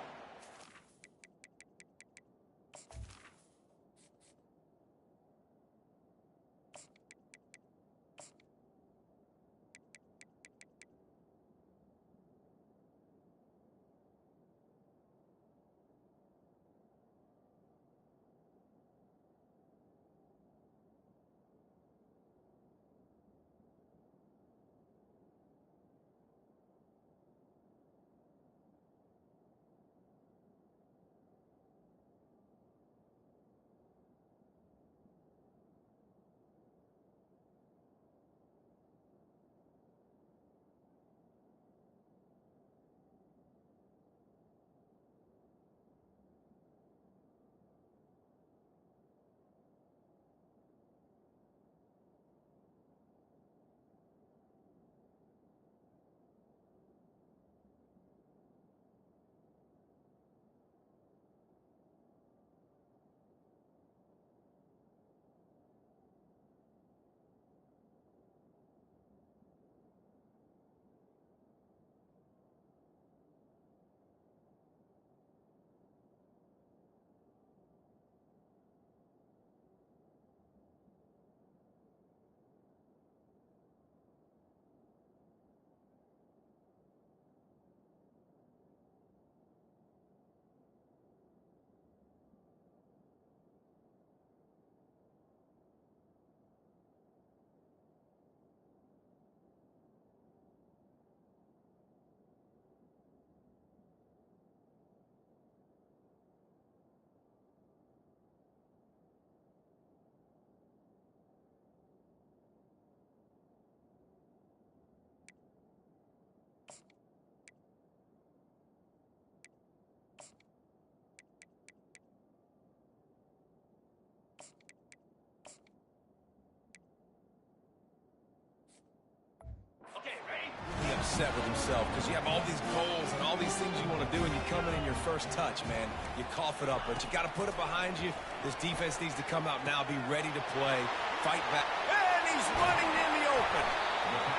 upset with himself because you have all these goals and all these things you want to do, and you come in your first touch, man. You cough it up, but you got to put it behind you. This defense needs to come out now, be ready to play, fight back. And he's running in the open.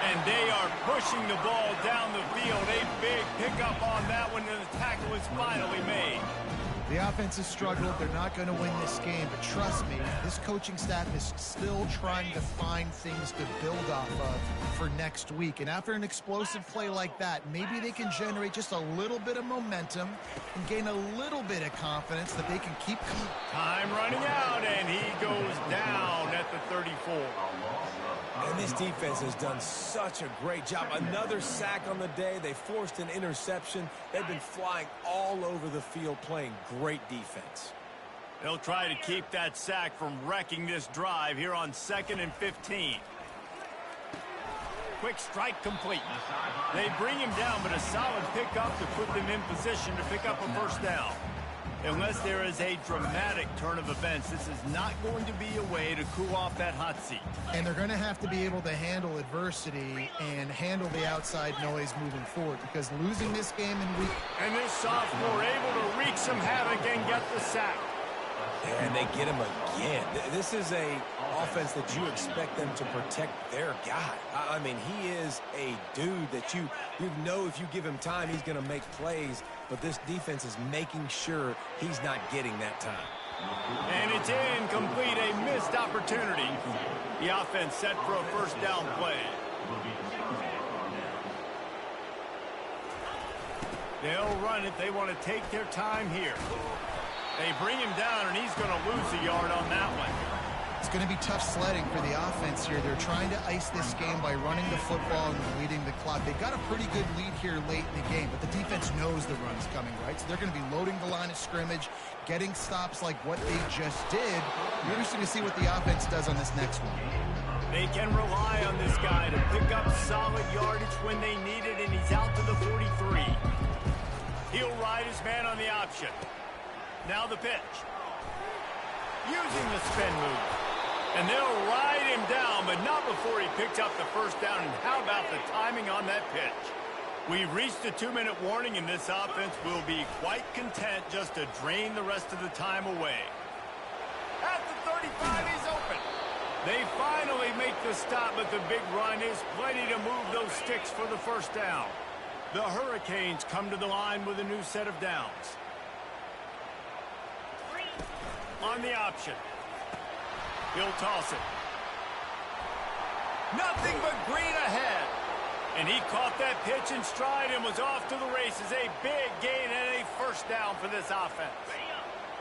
And they are pushing the ball down the field. A big pickup on that one, and the tackle is finally made. The offense has struggled. They're not going to win this game, but trust me, this coaching staff is still trying to find things to build off of for next week. And after an explosive play like that, maybe they can generate just a little bit of momentum and gain a little bit of confidence that they can keep. Time running out, and he goes down at the 34. And this defense has done such a great job. Another sack on the day. They forced an interception. They've been flying all over the field playing great defense. They'll try to keep that sack from wrecking this drive here on 2nd and 15. Quick strike complete. They bring him down, but a solid pickup to put them in position to pick up a first down. Unless there is a dramatic turn of events, this is not going to be a way to cool off that hot seat. And they're going to have to be able to handle adversity and handle the outside noise moving forward, because losing this game in week... And this sophomore able to wreak some havoc and get the sack. And they get him again. This is a offense that you expect them to protect their guy. I mean, he is a dude that you know if you give him time, he's going to make plays. But this defense is making sure he's not getting that time. And it's incomplete, a missed opportunity. The offense set for a first down play. They'll run it. They want to take their time here. They bring him down, and he's going to lose a yard on that one. It's going to be tough sledding for the offense here. They're trying to ice this game by running the football and leading the clock. They've got a pretty good lead here late in the game, but the defense knows the run's coming, right? So they're going to be loading the line of scrimmage, getting stops like what they just did. It'll be interesting to see what the offense does on this next one. They can rely on this guy to pick up solid yardage when they need it, and he's out to the 43. He'll ride his man on the option. Now the pitch. Using the spin move. And they'll ride him down, but not before he picks up the first down. And how about the timing on that pitch? We've reached the 2-minute warning, and this offense will be quite content just to drain the rest of the time away. At the 35, he's open. They finally make the stop, but the big run is plenty to move those sticks for the first down. The Hurricanes come to the line with a new set of downs. On the option. He'll toss it. Nothing but green ahead. And he caught that pitch in stride and was off to the races. A big gain and a first down for this offense.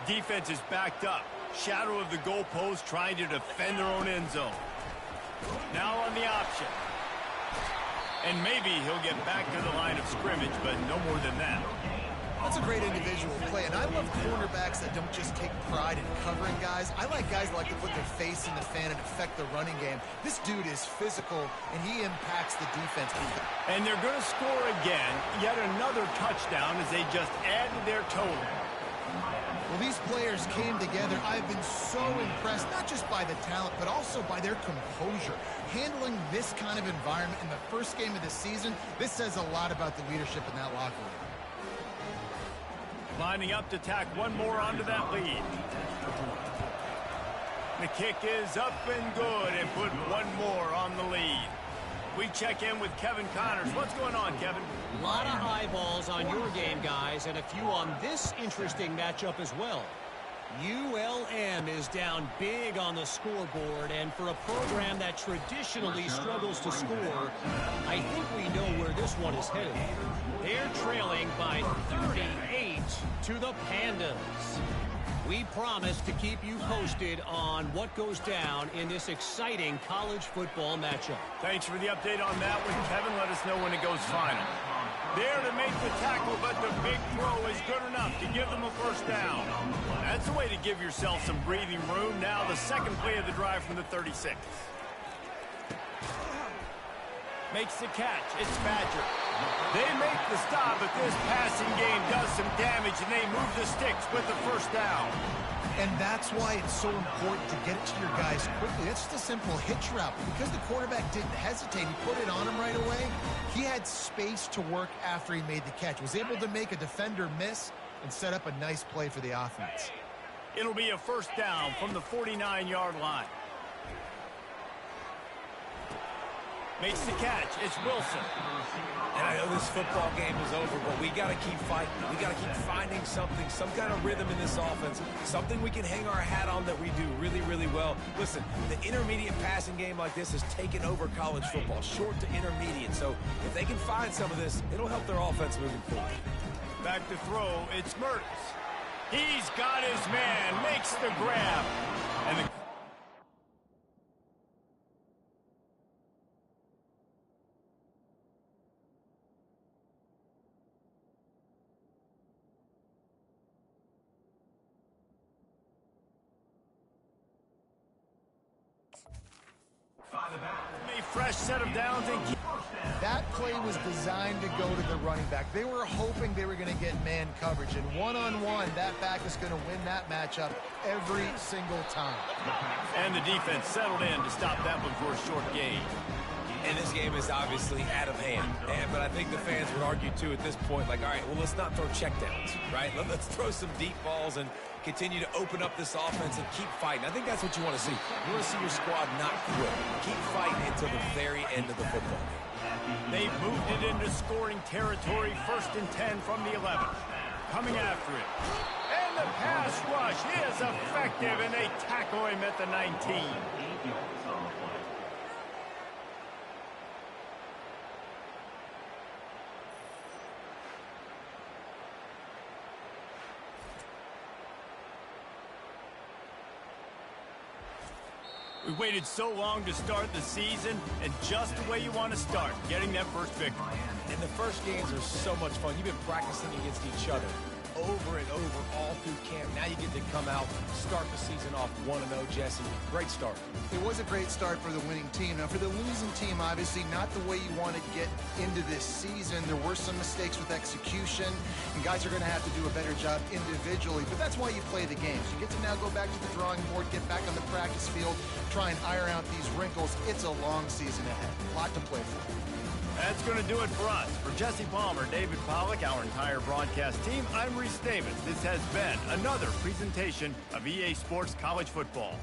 Defense is backed up. Shadow of the goalpost trying to defend their own end zone. Now on the option. And maybe he'll get back to the line of scrimmage, but no more than that. That's a great individual play, and I love cornerbacks that don't just take pride in covering guys. I like guys that like to put their face in the fan and affect the running game. This dude is physical, and he impacts the defense. And they're going to score again, yet another touchdown as they just add to their total. Well, these players came together. I've been so impressed, not just by the talent, but also by their composure. Handling this kind of environment in the first game of the season, this says a lot about the leadership in that locker room. Lining up to tack one more onto that lead. The kick is up and good and put one more on the lead. We check in with Kevin Connors. What's going on, Kevin? A lot of eyeballs on your game, guys, and a few on this interesting matchup as well. ULM is down big on the scoreboard, and for a program that traditionally struggles to score, I think we know where this one is headed. They're trailing by 38 to the Pandas. We promise to keep you posted on what goes down in this exciting college football matchup. Thanks for the update on that one, Kevin. Let us know when it goes final. There to make the tackle, but the big throw is good enough to give them a first down. That's the way to give yourself some breathing room. Now the second play of the drive from the 36. Makes the catch. It's Badger. They make the stop, but this passing game does some damage, and they move the sticks with the first down. And that's why it's so important to get it to your guys quickly. That's just a simple hitch route. Because the quarterback didn't hesitate, he put it on him right away. He had space to work after he made the catch. Was able to make a defender miss and set up a nice play for the offense. It'll be a first down from the 49-yard line. Makes the catch. It's Wilson. And I know this football game is over, but we got to keep fighting. We got to keep finding something, some kind of rhythm in this offense, something we can hang our hat on that we do really, really well. Listen, the intermediate passing game like this has taken over college football, short to intermediate. So if they can find some of this, it'll help their offense moving forward. Back to throw. It's Mertz. He's got his man. Makes the grab. And the a fresh set of downs and That play was designed to go to the running back. They were hoping they were going to get man coverage. And one-on-one, that back is going to win that matchup every single time. And the defense settled in to stop that one for a short gain. And this game is obviously out of hand. But I think the fans would argue, too, at this point, like, all right, well, let's not throw checkdowns, right? Let's throw some deep balls and continue to open up this offense and keep fighting. I think that's what you want to see. You want to see your squad not quit. Keep fighting until the very end of the football game. They've moved it into scoring territory, 1st and 10 from the 11. Coming after it. And the pass rush is effective, and they tackle him at the 19. We waited so long to start the season, and just the way you want to start, getting that first victory. And the first games are so much fun. You've been practicing against each other. over and over all through camp. Now you get to come out, start the season off 1-0, Jesse. Great start. It was a great start for the winning team. Now, for the losing team, obviously not the way you want to get into this season. There were some mistakes with execution, and guys are going to have to do a better job individually, but that's why you play the games. You get to now go back to the drawing board, get back on the practice field, try and iron out these wrinkles. It's a long season ahead. A lot to play for. That's going to do it for us. For Jesse Palmer, David Pollack, our entire broadcast team, I'm Reese Davis. This has been another presentation of EA Sports College Football.